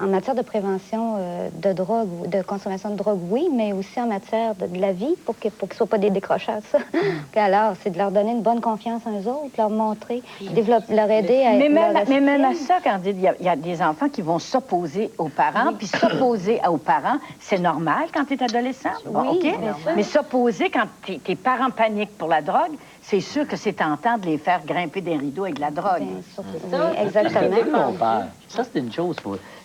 en matière de prévention de drogue, de consommation de drogue, oui, mais aussi en matière de la vie, pour qu'ils ne soient pas des décrocheurs, ça. Alors, c'est de leur donner une bonne confiance à eux autres, leur montrer, leur aider à... Mais même à ça, Candide, il y a des enfants qui vont s'opposer aux parents, puis s'opposer aux parents, c'est normal quand tu es adolescent. Bon, oui, OK? Mais s'opposer quand tes parents paniquent pour la drogue, c'est sûr que c'est tentant de les faire grimper des rideaux avec de la drogue. Oui, exactement. Mon père. Ça, c'est une chose.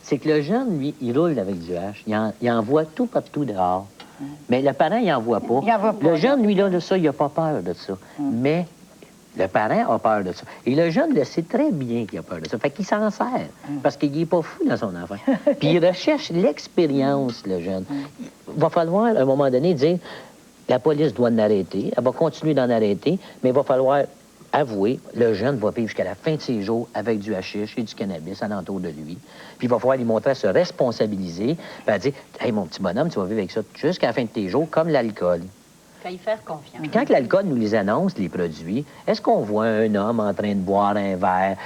C'est que le jeune, lui, il roule avec du hache. Il en voit tout partout dehors. Mais le parent, il n'en voit pas. Le jeune, lui, là, de ça, il n'a pas peur de ça. Mais le parent a peur de ça. Et le jeune le sait très bien qu'il a peur de ça. Fait qu'il s'en sert. Parce qu'il n'est pas fou dans son enfant. Puis il recherche l'expérience, le jeune. Il va falloir, à un moment donné, dire... La police doit l'arrêter. Elle va continuer d'en arrêter, mais il va falloir avouer, le jeune va vivre jusqu'à la fin de ses jours avec du hashish et du cannabis alentour de lui. Puis il va falloir lui montrer à se responsabiliser, puis à dire, « Hey, mon petit bonhomme, tu vas vivre avec ça jusqu'à la fin de tes jours, comme l'alcool. » Qu'à y faire confiance. Puis quand l'alcool nous les annonce, les produits, est-ce qu'on voit un homme en train de boire un verre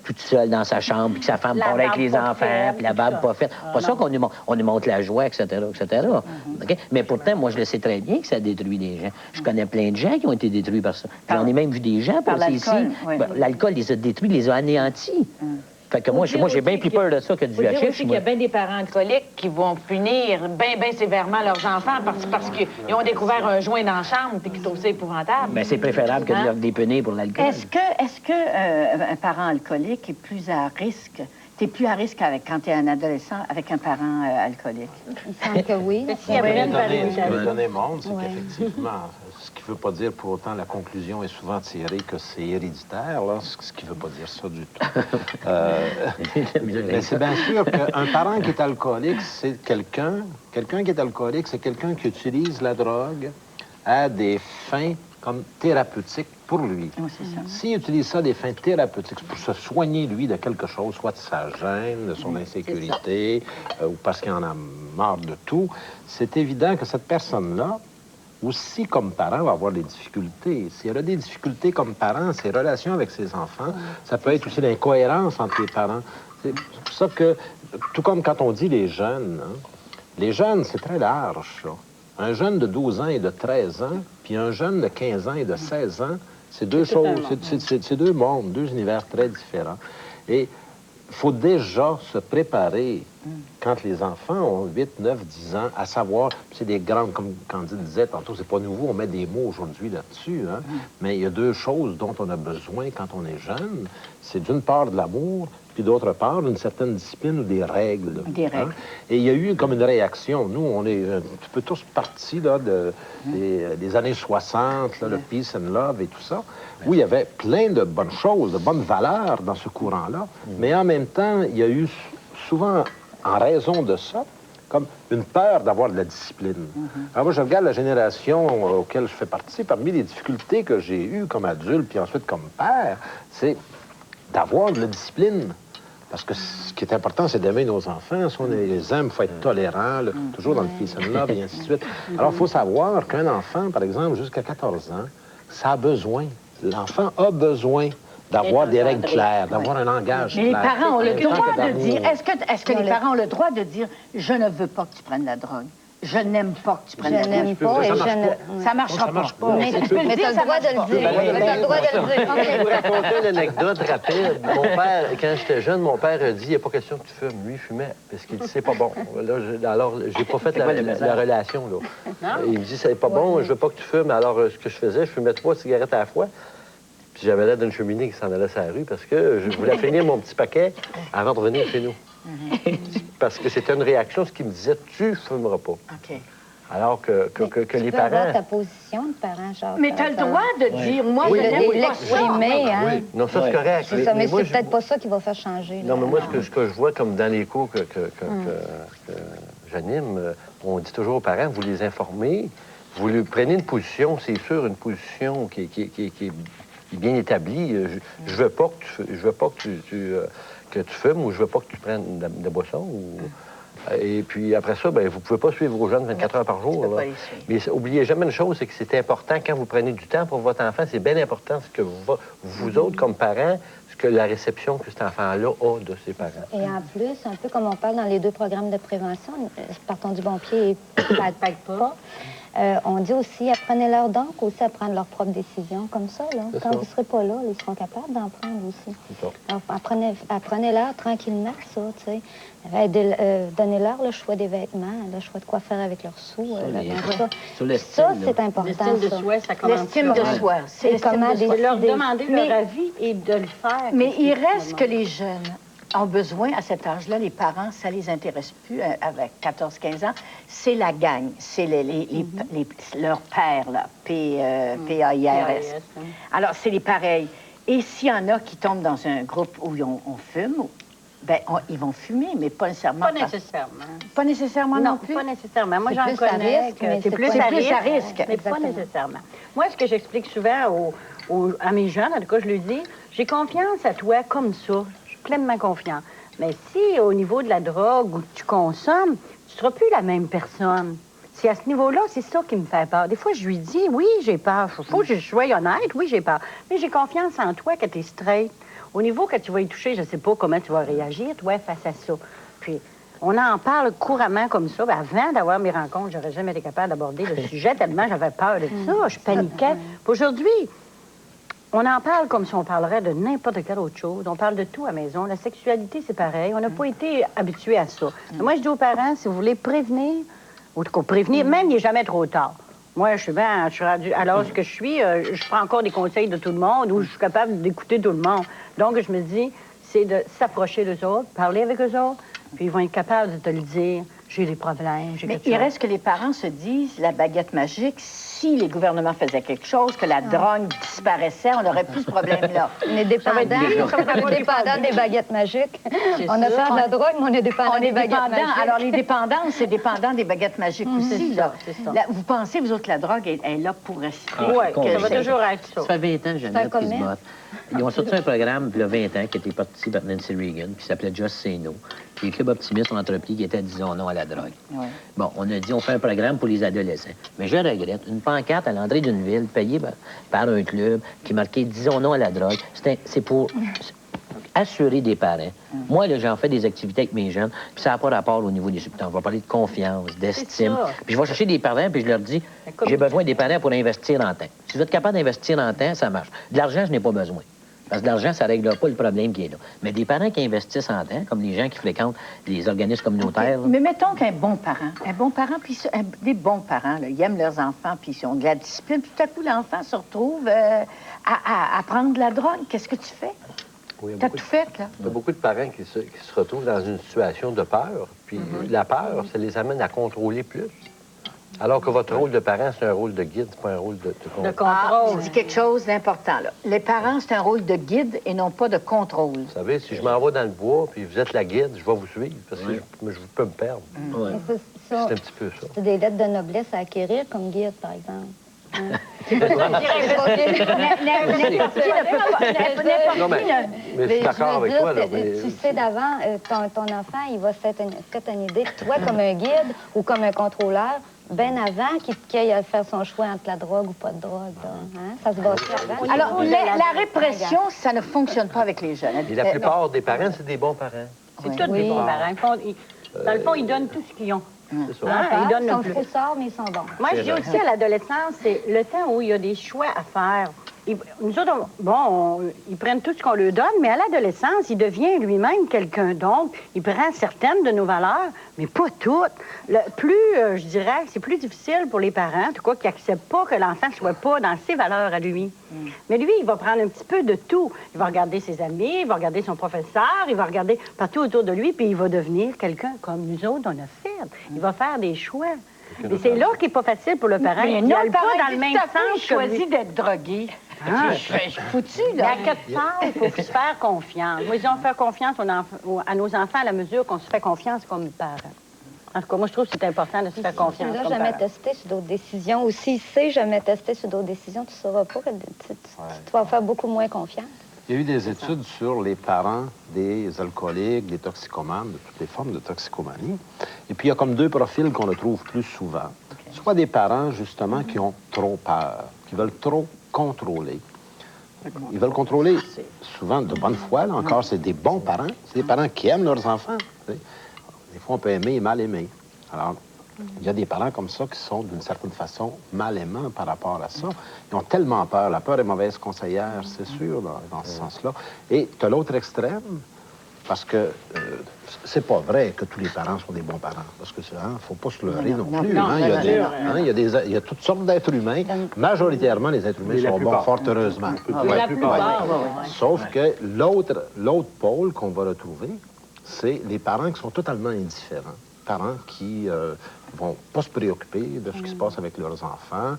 tout seul dans sa chambre, puis que sa femme part avec les enfants, puis la barbe pas faite? Pas ça qu'on nous montre la joie, etc., etc. Okay? Mais pourtant, moi, je le sais très bien que ça détruit les gens. Je connais plein de gens qui ont été détruits par ça. J'en ai même vu des gens passer ici. L'alcool les a détruits, les a anéantis. Fait que moi, j'ai bien plus peur de ça que du hashish. Aussi qu'il y a bien des parents alcooliques qui vont punir bien sévèrement leurs enfants parce qu'ils ont découvert un joint dans la chambre et qu'ils trouvent ça épouvantable. Bien, c'est préférable que de les punir pour l'alcool. Est-ce que un parent alcoolique est plus à risque? T'es plus à risque quand tu es un adolescent avec un parent alcoolique? Il semble que oui. Ce qui veut donner monde, c'est qu'effectivement, ce qui ne veut pas dire pour autant la conclusion est souvent tirée que c'est héréditaire, là, ce qui ne veut pas dire ça du tout. Mais c'est bien sûr qu'un parent qui est alcoolique, c'est quelqu'un qui est alcoolique, c'est quelqu'un qui utilise la drogue à des fins comme thérapeutiques pour lui. S'il utilise ça à des fins thérapeutiques, pour se soigner, lui, de quelque chose, soit de sa gêne, de son insécurité, ou parce qu'il en a marre de tout, c'est évident que cette personne-là, aussi comme parent, va avoir des difficultés. Si elle a des difficultés comme parent, ses relations avec ses enfants, ça peut être aussi l'incohérence entre les parents. C'est pour ça que, tout comme quand on dit les jeunes, c'est très large, ça. Un jeune de 12 ans et de 13 ans, puis un jeune de 15 ans et de 16 ans, c'est deux choses, c'est deux mondes, deux univers très différents. Et il faut déjà se préparer, quand les enfants ont 8, 9, 10 ans, à savoir, c'est des grandes, comme Candide disait tantôt, c'est pas nouveau, on met des mots aujourd'hui là-dessus, hein, mais il y a deux choses dont on a besoin quand on est jeune. C'est d'une part de l'amour, puis d'autre part, une certaine discipline ou des règles. Des règles. Et il y a eu comme une réaction. Nous, on est un petit peu tous partis là, des années 60, là, le peace and love et tout ça, où il y avait plein de bonnes choses, de bonnes valeurs dans ce courant-là. Mais en même temps, il y a eu souvent, en raison de ça, comme une peur d'avoir de la discipline. Alors moi, je regarde la génération auquel je fais partie, parmi les difficultés que j'ai eues comme adulte, puis ensuite comme père, c'est d'avoir de la discipline. Parce que ce qui est important, c'est d'aimer nos enfants. Si on les aime, il faut être tolérant, toujours dans le peace and love, et ainsi de suite. Alors, il faut savoir qu'un enfant, par exemple, jusqu'à 14 ans, ça a besoin. L'enfant a besoin d'avoir des règles claires, d'avoir un langage clair. Mais les parents ont le droit de dire... Est-ce que les parents ont le droit de dire « Je ne veux pas que tu prennes la drogue. je n'aime pas que tu prennes la Je douche. n'aime pas et je ne... Ça marchera pas. Mais tu as le droit de le dire. Tu as le droit de le Je vais vous dire. raconter une anecdote rapide. Mon père, quand j'étais jeune, mon père a dit, il n'y a pas question que tu fumes. Lui, il fumait, parce qu'il dit, c'est pas bon. Là, alors, j'ai pas fait la relation, là. Il me dit, c'est pas bon, je veux pas que tu fumes. Alors, ce que je faisais, je fumais 3 cigarettes à la fois. Puis j'avais l'air d'une cheminée qui s'en allait sur la rue parce que je voulais finir mon petit paquet avant de revenir chez nous. Parce que c'était une réaction, ce qui me disait, tu fumeras pas. OK. Alors que les Tu peux parents... avoir ta position de parent, genre. Mais tu as le droit de dire, moi, Oui, je n'aime pas ça. l'exprimer, hein. Oui, non, ça, c'est correct. C'est ça, mais moi, c'est peut-être pas ça qui va faire changer. Non, là. mais moi, ce que je vois comme dans les cours que j'anime, on dit toujours aux parents, vous les informez, vous lui prenez une position, c'est sûr, une position qui est bien établie. Je veux pas que tu fumes ou je veux pas que tu prennes de la boisson. Et puis après ça, bien, vous ne pouvez pas suivre vos jeunes 24 heures par jour. Là. Mais oubliez jamais une chose, c'est que c'est important quand vous prenez du temps pour votre enfant, c'est bien important ce que vous autres, comme parents, la réception que cet enfant-là a de ses parents. Et en plus, un peu comme on parle dans les 2 programmes de prévention, Partons du bon pied et Pague pas, on dit aussi, apprenez-leur donc aussi à prendre leurs propres décisions, comme ça, là. Quand vous ne serez pas là, ils seront capables d'en prendre aussi. Alors, apprenez-leur tranquillement ça, tu sais. Donnez-leur le choix des vêtements, le choix de quoi faire avec leurs sous. Ça, c'est important. L'estime de soi, ça commence. L'estime de soi. C'est comment De leur demander Mais- leur avis et de le faire. Mais il reste que les jeunes ont besoin, à cet âge-là, les parents, ça les intéresse plus, avec 14-15 ans, c'est la gang, c'est leurs pères, là, P-A-I-R-S. Alors, c'est les pareils. Et s'il y en a qui tombent dans un groupe où on fume, ben, ils vont fumer, mais pas nécessairement. Pas nécessairement. Pas nécessairement non plus? Pas nécessairement. Moi, C'est j'en plus à connais. risque, mais C'est c'est plus pas- à C'est plus à risque, risque. mais pas Exactement. nécessairement. Moi, ce que j'explique souvent à mes jeunes, en tout cas, je leur dis, j'ai confiance à toi comme ça. Je suis pleinement confiante. Mais si, au niveau de la drogue où tu consommes, tu ne seras plus la même personne. Si à ce niveau-là, c'est ça qui me fait peur. Des fois, je lui dis, oui, j'ai peur. Il faut que je sois honnête, oui, j'ai peur. Mais j'ai confiance en toi que tu es straight. Au niveau que tu vas y toucher, je ne sais pas comment tu vas réagir, toi, face à ça. Puis, on en parle couramment comme ça. Ben, avant d'avoir mes rencontres, j'aurais jamais été capable d'aborder le sujet tellement j'avais peur de ça. Je paniquais. Puis aujourd'hui, on en parle comme si on parlerait de n'importe quelle autre chose. On parle de tout à la maison. La sexualité, c'est pareil. On n'a pas été habitués à ça. Mais moi, je dis aux parents, si vous voulez prévenir, ou en tout cas, prévenir, même il n'est jamais trop tard. Moi, je suis rendu à l'âge que je suis, je prends encore des conseils de tout le monde ou je suis capable d'écouter tout le monde. Donc, je me dis, c'est de s'approcher d'eux autres, parler avec eux autres, puis ils vont être capables de te le dire. J'ai des problèmes, j'ai Mais quelque il chose. reste que les parents se disent, la baguette magique, si les gouvernements faisaient quelque chose, que la drogue disparaissait, on n'aurait plus ce problème-là. On est dépendant des baguettes magiques. On a fait de la drogue, mais on est dépendant des baguettes magiques. Alors, les dépendances, c'est dépendant des baguettes magiques aussi. Là. c'est ça. Là, vous pensez, vous autres, la drogue est là pour rester. Oui, ça va c'est- toujours être ça. Ça fait 20 ans, Jeannette, qui se commerce. battent. Ils ont sorti un programme, il y a 20 ans, qui était parti par Nancy Reagan, qui s'appelait Just Say No. Puis les clubs optimistes ont entrepris qui était Disons non à la drogue. Ouais. Bon, on a dit, on fait un programme pour les adolescents. Mais je regrette, une pancarte à l'entrée d'une ville, payée par un club, qui marquait Disons non à la drogue, c'est pour assurer des parents. Moi, là, j'en fais des activités avec mes jeunes, puis ça n'a pas rapport au niveau des substances. On va parler de confiance, d'estime. ça. Puis je vais chercher des parents, puis je leur dis, j'ai besoin des parents pour investir en temps. Si vous êtes capable d'investir en temps, ça marche. De l'argent, je n'ai pas besoin. Parce que l'argent, ça ne règle pas le problème qui est là. Mais des parents qui investissent en temps, comme les gens qui fréquentent les organismes communautaires, là, Mais mettons qu'un bon parent, puis des bons parents, là, ils aiment leurs enfants, puis ils ont de la discipline, puis tout à coup, l'enfant se retrouve à prendre de la drogue. Qu'est-ce que tu fais? Oui, il y a T'as beaucoup tout fait, là. Il y a beaucoup de parents qui se retrouvent dans une situation de peur. Puis la peur, ça les amène à contrôler plus. Alors que votre rôle de parent, c'est un rôle de guide, c'est pas un rôle de contrôle. De contrôle. Tu dis quelque chose d'important, là. Les parents, c'est un rôle de guide et non pas de contrôle. Vous savez, si je m'en vais dans le bois, puis vous êtes la guide, je vais vous suivre, parce que je peux me perdre. ouais. Mais C'est ça, un petit peu ça. c'est des lettres de noblesse à acquérir comme guide, par exemple. Hein? Non, mais je suis d'accord je veux avec dire, toi, là. Mais... Tu sais d'avant, ton enfant, il va se faire une idée de toi comme un guide ou comme un contrôleur, bien avant qu'il aille à faire son choix entre la drogue ou pas de drogue. Là, hein? Ça se va aussi avant. Alors, la répression, ça ne fonctionne pas avec les jeunes. Et la plupart des parents, c'est des bons parents. C'est tous des bons parents. Dans le fond, ils donnent tout ce qu'ils ont. C'est ça. Ils donnent Ils le sont plus. froussards, mais ils sont bons. Moi, je dis aussi à l'adolescence, c'est le temps où il y a des choix à faire. Nous autres, ils prennent tout ce qu'on leur donne, mais à l'adolescence, il devient lui-même quelqu'un d'autre. Il prend certaines de nos valeurs, mais pas toutes. Je dirais, c'est plus difficile pour les parents, en tout cas, qui n'acceptent pas que l'enfant ne soit pas dans ses valeurs à lui. Mais lui, il va prendre un petit peu de tout. Il va regarder ses amis, il va regarder son professeur, il va regarder partout autour de lui, puis il va devenir quelqu'un comme nous autres, on a fait. Il va faire des choix. Mais c'est là qui n'est pas facile pour le parent. Mais Il non, n'aille pas dans le même sens que lui. choisi d'être drogué. Je suis foutu, Mais là. à quelque part, il faut se faire confiance. Moi, disons, faire confiance à nos enfants à la mesure qu'on se fait confiance comme parents. En tout cas, moi, je trouve que c'est important de se faire confiance Tu l'as comme jamais parents. testé sur d'autres décisions. Ou s'il sait jamais testé sur d'autres décisions, tu ne sauras pas. Tu vas faire beaucoup moins confiance. Il y a eu des études sur les parents des alcooliques, des toxicomanes, de toutes les formes de toxicomanie. Et puis, il y a comme deux profils qu'on retrouve plus souvent. Soit des parents, justement, qui ont trop peur, qui veulent trop contrôler. Ils veulent contrôler, souvent de bonne foi, là encore, c'est des bons parents. C'est des parents qui aiment leurs enfants. Tu sais. Des fois, on peut aimer et mal aimer. Alors, il y a des parents comme ça qui sont, d'une certaine façon, mal aimants par rapport à ça. Ils ont tellement peur. La peur est mauvaise conseillère, c'est sûr, dans ce sens-là. Et tu as l'autre extrême, parce que c'est pas vrai que tous les parents sont des bons parents. Parce que faut pas se leurrer non plus. Il y a toutes sortes d'êtres humains. Majoritairement, les êtres humains sont bons, fort heureusement. La plupart, Sauf que l'autre pôle qu'on va retrouver, c'est les parents qui sont totalement indifférents. Parents qui vont pas se préoccuper de ce qui se passe avec leurs enfants,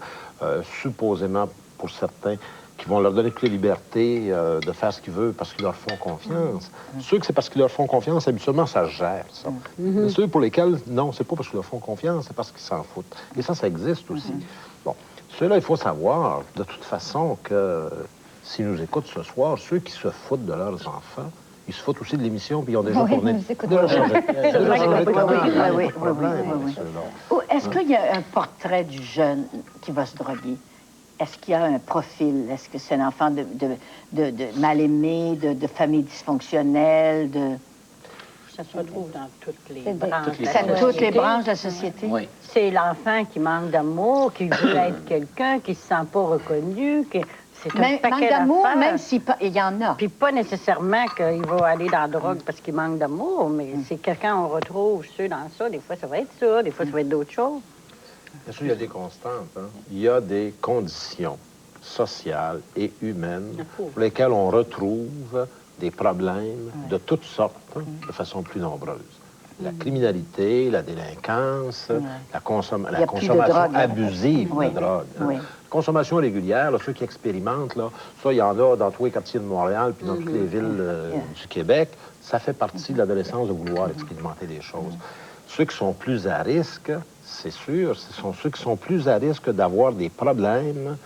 supposément, pour certains, qui vont leur donner toutes les libertés de faire ce qu'ils veulent parce qu'ils leur font confiance. Ceux que c'est parce qu'ils leur font confiance, habituellement, ça se gère, ça. Mais ceux pour lesquels, non, c'est pas parce qu'ils leur font confiance, c'est parce qu'ils s'en foutent. Et ça existe aussi. Bon, ceux-là, il faut savoir, de toute façon, que s'ils nous écoutent ce soir, ceux qui se foutent de leurs enfants, ils se foutent aussi de l'émission, puis ils ont déjà tourné. Est-ce qu'il y a un portrait du jeune qui va se droguer? Est-ce qu'il y a un profil? Est-ce que c'est un enfant de mal aimé, de famille dysfonctionnelle, Ça se retrouve dans toutes les C'est branches. toutes les branches de la société? Oui. C'est l'enfant qui manque d'amour, qui veut être quelqu'un, qui se sent pas reconnu, c'est un Manque paquet d'amour, d'affaires. même s'il y en a. Puis pas nécessairement qu'il va aller dans la drogue parce qu'il manque d'amour, mais c'est quelqu'un on retrouve ceux dans ça. Des fois, ça va être ça, des fois, ça va être d'autres choses. Bien sûr, il y a des constantes. Hein? Il y a des conditions sociales et humaines pour lesquelles on retrouve des problèmes de toutes sortes, de façon plus nombreuse. La criminalité, la délinquance, la consommation abusive de drogue. Hein? Consommation régulière, là, ceux qui expérimentent, là, ça, il y en a dans tous les quartiers de Montréal puis dans toutes les villes du Québec. Ça fait partie de l'adolescence de vouloir expérimenter des choses. Ceux qui sont plus à risque, c'est sûr, ce sont ceux qui sont plus à risque d'avoir des problèmes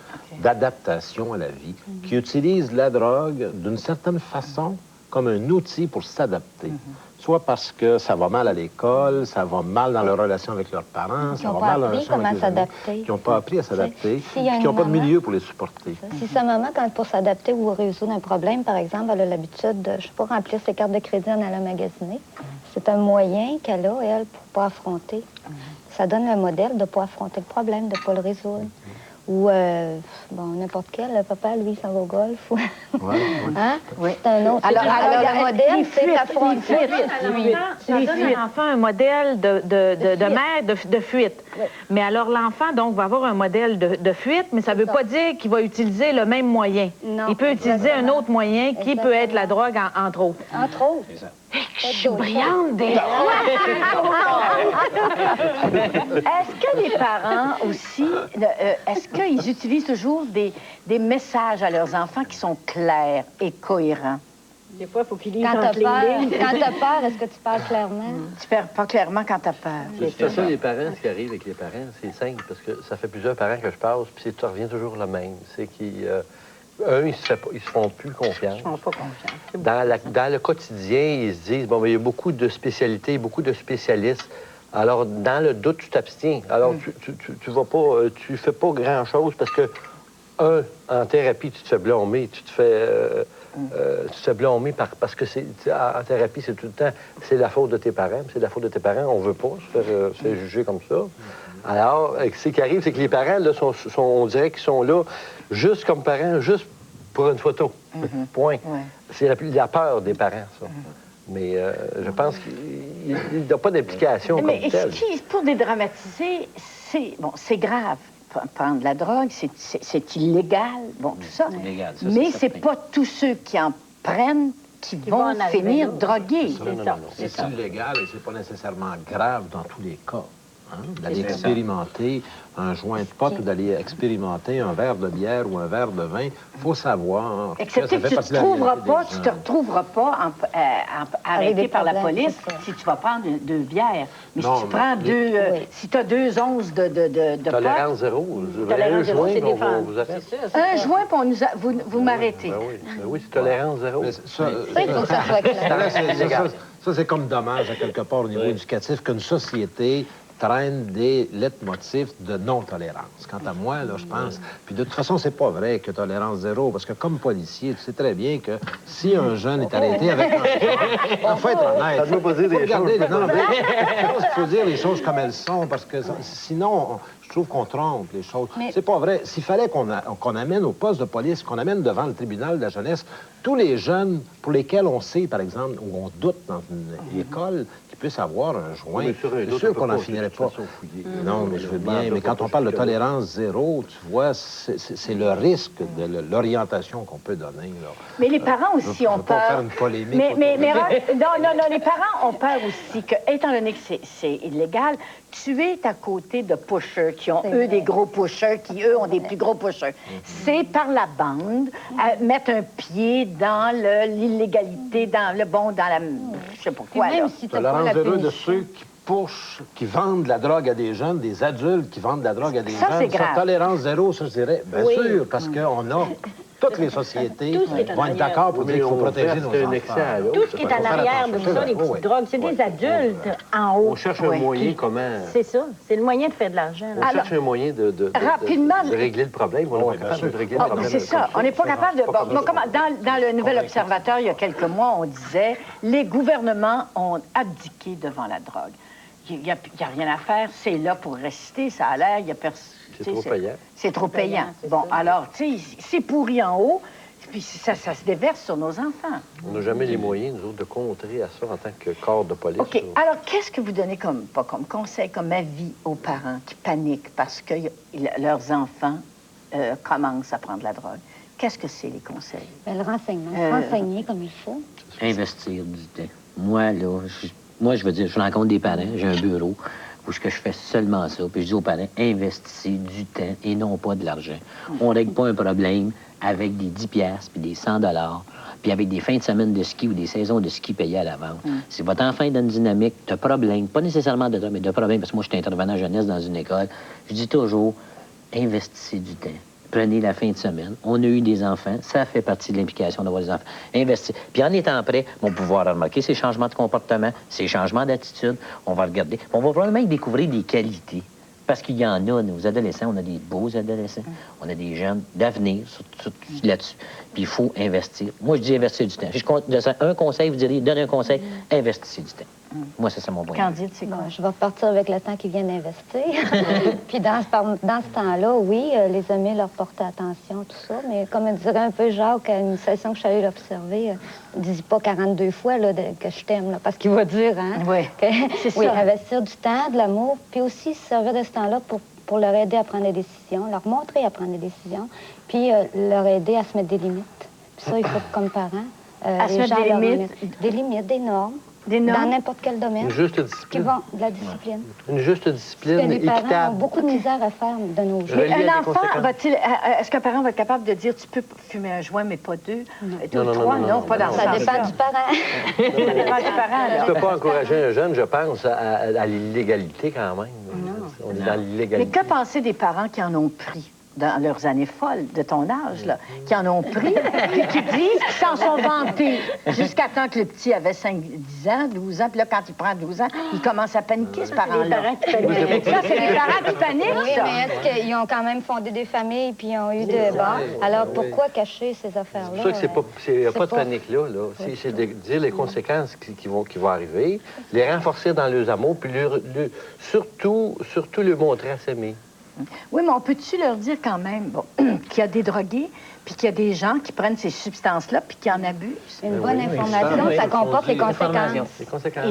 d'adaptation à la vie, qui utilisent la drogue d'une certaine façon comme un outil pour s'adapter. Soit parce que ça va mal à l'école, ça va mal dans leur relation avec leurs parents, ça va mal dans leur relation avec les amis, qui n'ont pas appris à s'adapter, qui n'ont pas de milieu pour les supporter. Si sa maman, pour s'adapter ou résoudre un problème, par exemple, elle a l'habitude de, je sais pas, remplir ses cartes de crédit en allant magasiner, c'est un moyen qu'elle a, elle, pour ne pas affronter. Ça donne le modèle de ne pas affronter le problème, de ne pas le résoudre. Ou, n'importe quel, le papa, lui, il s'en va au golf. Hein? C'est un autre. Alors le modèle, c'est affronter. Ça donne à l'enfant un modèle de mère de fuite. Mais alors, l'enfant, donc, va avoir un modèle de fuite, mais ça ne veut pas dire qu'il va utiliser le même moyen. Non, il peut utiliser un autre moyen qui peut être la drogue, entre autres. Entre autres. Je suis brillante des fois! Est-ce que les parents aussi, est-ce qu'ils utilisent toujours des messages à leurs enfants qui sont clairs et cohérents? Des fois, il faut qu'ils lisent Quand t'as entre les peur, lignes. est-ce que tu parles clairement? Tu parles pas clairement quand t'as peur. De toute façon, les parents, ce qui arrive avec les parents, c'est simple, parce que ça fait plusieurs parents que je passe, puis ça revient toujours le même. C'est qu'ils... ils se font plus confiance. Ils ne font pas confiance. Dans le quotidien, ils se disent, bon, mais il y a beaucoup de spécialités, beaucoup de spécialistes. Alors, dans le doute, tu t'abstiens. Alors, tu vas pas, tu fais pas grand-chose parce que, en thérapie, tu te fais blâmer, tu te fais se blâmer parce que en thérapie, c'est tout le temps, c'est la faute de tes parents, c'est la faute de tes parents, on veut pas se faire juger comme ça. Alors, ce qui arrive, c'est que les parents, là, on dirait qu'ils sont là juste comme parents, juste pour une photo. Point. C'est la peur des parents, ça. Mais je pense qu'il n'y a pas d'implication comme telle. Mais pour dédramatiser, c'est grave. Prendre la drogue, c'est illégal, bon, tout ça. Illégal, ça, mais c'est pas tous ceux qui en prennent qui vont finir drogués. C'est illégal et c'est pas nécessairement grave dans tous les cas. Hein? D'aller expérimenter un joint de pot ou d'aller expérimenter un verre de bière ou un verre de vin, il faut savoir. Excepté que tu ne te retrouveras pas arrêté par la police si tu vas prendre 2 bières. Mais si tu prends si tu as 2 onces de pot... Tolérance zéro. Tolérance zéro, c'est défendu. Un joint, puis vous m'arrêtez. Ben oui, c'est tolérance zéro. Ça, il faut que ça soit clair. Ça, c'est comme dommage, à quelque part, au niveau éducatif, qu'une société traîne des leitmotifs de non-tolérance. Quant à moi, là, je pense... Puis de toute façon, c'est pas vrai que tolérance zéro, parce que comme policier, tu sais très bien que si un jeune est arrêté avec un... Il faut être honnête. Ça ne veut pas dire des choses. Il faut dire les choses comme elles sont, parce que sinon... Je trouve qu'on trompe les choses. C'est pas vrai. S'il fallait qu'on amène au poste de police, qu'on amène devant le tribunal de la jeunesse, tous les jeunes pour lesquels on sait, par exemple, ou on doute dans une école qu'ils puissent avoir un joint, c'est sûr qu'on n'en finirait pas. Non, mais je veux bien. Mais quand on parle de tolérance zéro, tu vois, c'est le risque de l'orientation qu'on peut donner. Là. Mais les parents aussi ont peur. Pas faire une polémique. Non, les parents ont peur aussi que, étant donné que c'est illégal, tu es à côté de pushers qui ont, eux, des gros pushers, qui, eux, ont des plus gros pushers. C'est par la bande, mettre un pied dans l'illégalité, dans la... je sais pas quoi, là. Si t'as pas la heureux de ceux qui pushent, qui vendent de la drogue à des jeunes, des adultes qui vendent de la drogue à des jeunes. C'est grave. Tolérance zéro, ça, je dirais, bien sûr, parce qu'on a... Toutes les sociétés vont être d'accord pour dire qu'il faut protéger nos enfants. Tout ce qui est en arrière de ça, les petites drogues, c'est des adultes en haut. On cherche un moyen comment... C'est ça. C'est le moyen de faire de l'argent. On cherche un moyen de régler le problème. On n'est pas capable de régler le problème. C'est ça. On n'est pas capable de... Dans le Nouvel Observateur, il y a quelques mois, on disait les gouvernements ont abdiqué devant la drogue. Il n'y a rien à faire. C'est là pour rester. Ça a l'air. Il y a personne... C'est trop payant. C'est trop payant. Bon, alors, tu sais, c'est pourri en haut, puis ça se déverse sur nos enfants. On n'a jamais les moyens, nous autres, de contrer à ça en tant que corps de police. OK. Alors, qu'est-ce que vous donnez comme conseil, comme avis aux parents qui paniquent parce que leurs enfants commencent à prendre la drogue? Qu'est-ce que c'est, les conseils? Le renseignement. Renseigner comme il faut. Investir du temps. Moi, là, je veux dire, je rencontre des parents, j'ai un bureau où je fais seulement ça. Puis je dis aux parents, investissez du temps et non pas de l'argent. On ne règle pas un problème avec des 10 piastres puis des 100 $, puis avec des fins de semaine de ski ou des saisons de ski payées à l'avance. Si votre enfant est dans une dynamique de problème, pas nécessairement de drogue, mais de problème, parce que moi, je suis intervenant jeunesse dans une école, je dis toujours, investissez du temps. Prenez la fin de semaine. On a eu des enfants. Ça fait partie de l'implication d'avoir des enfants. Investir. Puis en étant prêt, on va pouvoir remarquer ces changements de comportement, ces changements d'attitude. On va regarder. On va probablement découvrir des qualités. Parce qu'il y en a, nos adolescents, on a des beaux adolescents. On a des jeunes d'avenir là-dessus. Puis il faut investir. Moi, je dis investir du temps. Si je compte un conseil, vous diriez, donne un conseil, investissez du temps. Moi, c'est mon point. Candide, c'est quoi? Je vais repartir avec le temps qu'ils viennent d'investir. Puis dans ce temps-là, oui, les amis leur portaient attention, tout ça. Mais comme dirait un peu Jacques, à une session que je suis allée l'observer, dis pas 42 fois là, que je t'aime, là, parce qu'il va dire, hein? Oui, c'est ça. Oui, investir du temps, de l'amour, puis aussi se servir de ce temps-là pour leur aider à prendre des décisions, leur montrer à prendre des décisions, puis leur aider à se mettre des limites. Puis ça, il faut que, comme parents, à se mettre des limites, des normes. Des normes? Dans n'importe quel domaine. Une juste discipline. De la discipline. Une juste discipline les parents ont équitable. beaucoup de misère à faire de nos jours. Mais un enfant, est-ce qu'un parent va être capable de dire tu peux fumer un joint, mais pas 2? Deux ou 3? Non, pas dans ça. Ça dépend du parent. Ça dépend du parent. Tu ne peux pas encourager un jeune, je pense, à l'illégalité quand même. On est dans l'illégalité. Mais que penser des parents qui en ont pris? dans leurs années folles, de ton âge, là, qui en ont pris, puis qui disent qu'ils s'en sont vantés. Jusqu'à temps que le petit avait 10 ans, 12 ans, puis là, quand il prend 12 ans, il commence à paniquer, ce parent-là. Ça, c'est les parents qui paniquent, Oui, ça. mais est-ce qu'ils ont quand même fondé des familles puis ils ont eu de... Bon, alors pourquoi cacher ces affaires-là? C'est pour ça qu'il n'y a pas de panique là. C'est de dire les conséquences qui vont arriver, les renforcer dans leurs amours, puis surtout le montrer à s'aimer. Oui, mais on peut-tu leur dire quand même bon, qu'il y a des drogués, puis qu'il y a des gens qui prennent ces substances-là, puis qui en abusent? Une bonne information, ça comporte les conséquences. Les conséquences.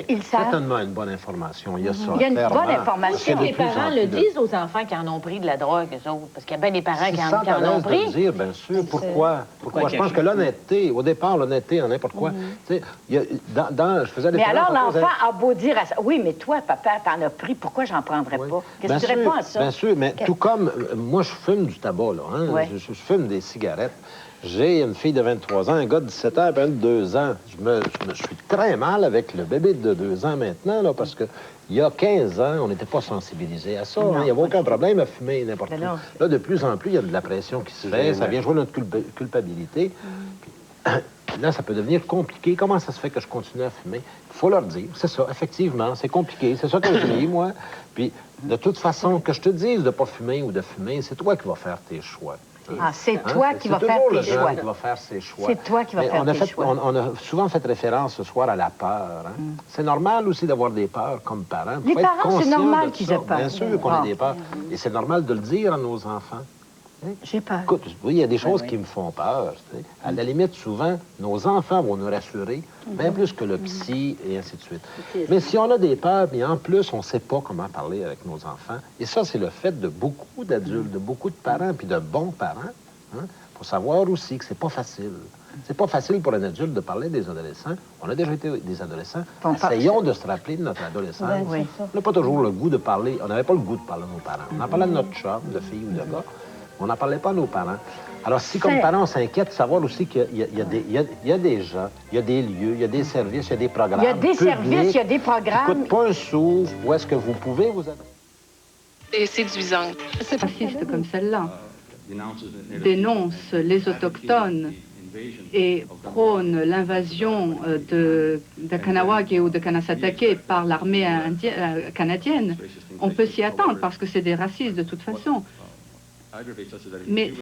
Ils savent. Certainement une bonne information. Il y a ça. Il y a une clairement. bonne information. Les parents le disent aux enfants qui en ont pris de la drogue, eux autres, parce qu'il y a bien des parents qui en ont de le pris. dire, bien sûr. Pourquoi? Je pense que l'honnêteté, au départ, l'honnêteté en n'importe quoi. Tu sais, je faisais des Mais alors, l'enfant a beau dire à ça, oui, mais toi, papa, t'en as pris, pourquoi j'en prendrais pas? Qu'est-ce que tu réponds à ça? Bien sûr, mais tout comme moi, je fume du tabac, là. Hein? Ouais. Je fume des cigarettes. J'ai une fille de 23 ans, un gars de 17 ans, 22 ans. Je suis très mal avec le bébé de 2 ans maintenant, là, parce que il y a 15 ans, on n'était pas sensibilisé à ça. Il n'y avait aucun problème à fumer n'importe où. Là, de plus en plus, il y a de la pression qui se fait. Ça vient jouer notre culpabilité. Puis là, ça peut devenir compliqué. Comment ça se fait que je continue à fumer? Il faut leur dire. C'est ça, effectivement, c'est compliqué. C'est ça que je dis, moi. Puis, de toute façon, que je te dise de ne pas fumer ou de fumer, c'est toi qui vas faire tes choix. Ah, c'est toi qui vas faire tes choix. Qui va faire ses choix. C'est toi qui vas faire tes choix. On a souvent fait référence ce soir à la peur. Hein? C'est normal aussi d'avoir des peurs comme parents. Les parents, c'est normal qu'ils aient peur. Bien sûr qu'on ait des peurs. Et c'est normal de le dire à nos enfants. J'ai peur. Écoute, oui, il y a des choses qui me font peur. Tu sais. À la limite, souvent, nos enfants vont nous rassurer, bien plus que le psy, et ainsi de suite. Mais si on a des peurs, mais en plus, on ne sait pas comment parler avec nos enfants, et ça, c'est le fait de beaucoup d'adultes, de beaucoup de parents, puis de bons parents, hein, pour savoir aussi que c'est pas facile. C'est pas facile pour un adulte de parler des adolescents. On a déjà été des adolescents. Essayons de se rappeler de notre adolescence. On n'a pas toujours le goût de parler. On n'avait pas le goût de parler à nos parents. On en parlait de notre chum, de fille ou de gars. On n'en parlait pas à nos parents. Alors, si comme parents, on s'inquiète de savoir aussi qu'il y a des gens, il y a des lieux, il y a des services, il y a des programmes. Il y a des services, il y a des programmes. Qui ne coûtent pas un sou. Où est-ce que vous pouvez vous adresser? C'est séduisant. Ces racistes comme celle-là dénoncent les Autochtones et prônent l'invasion de Kanawake ou de Kanasatake par l'armée canadienne, on peut s'y attendre parce que c'est des racistes de toute façon. Mais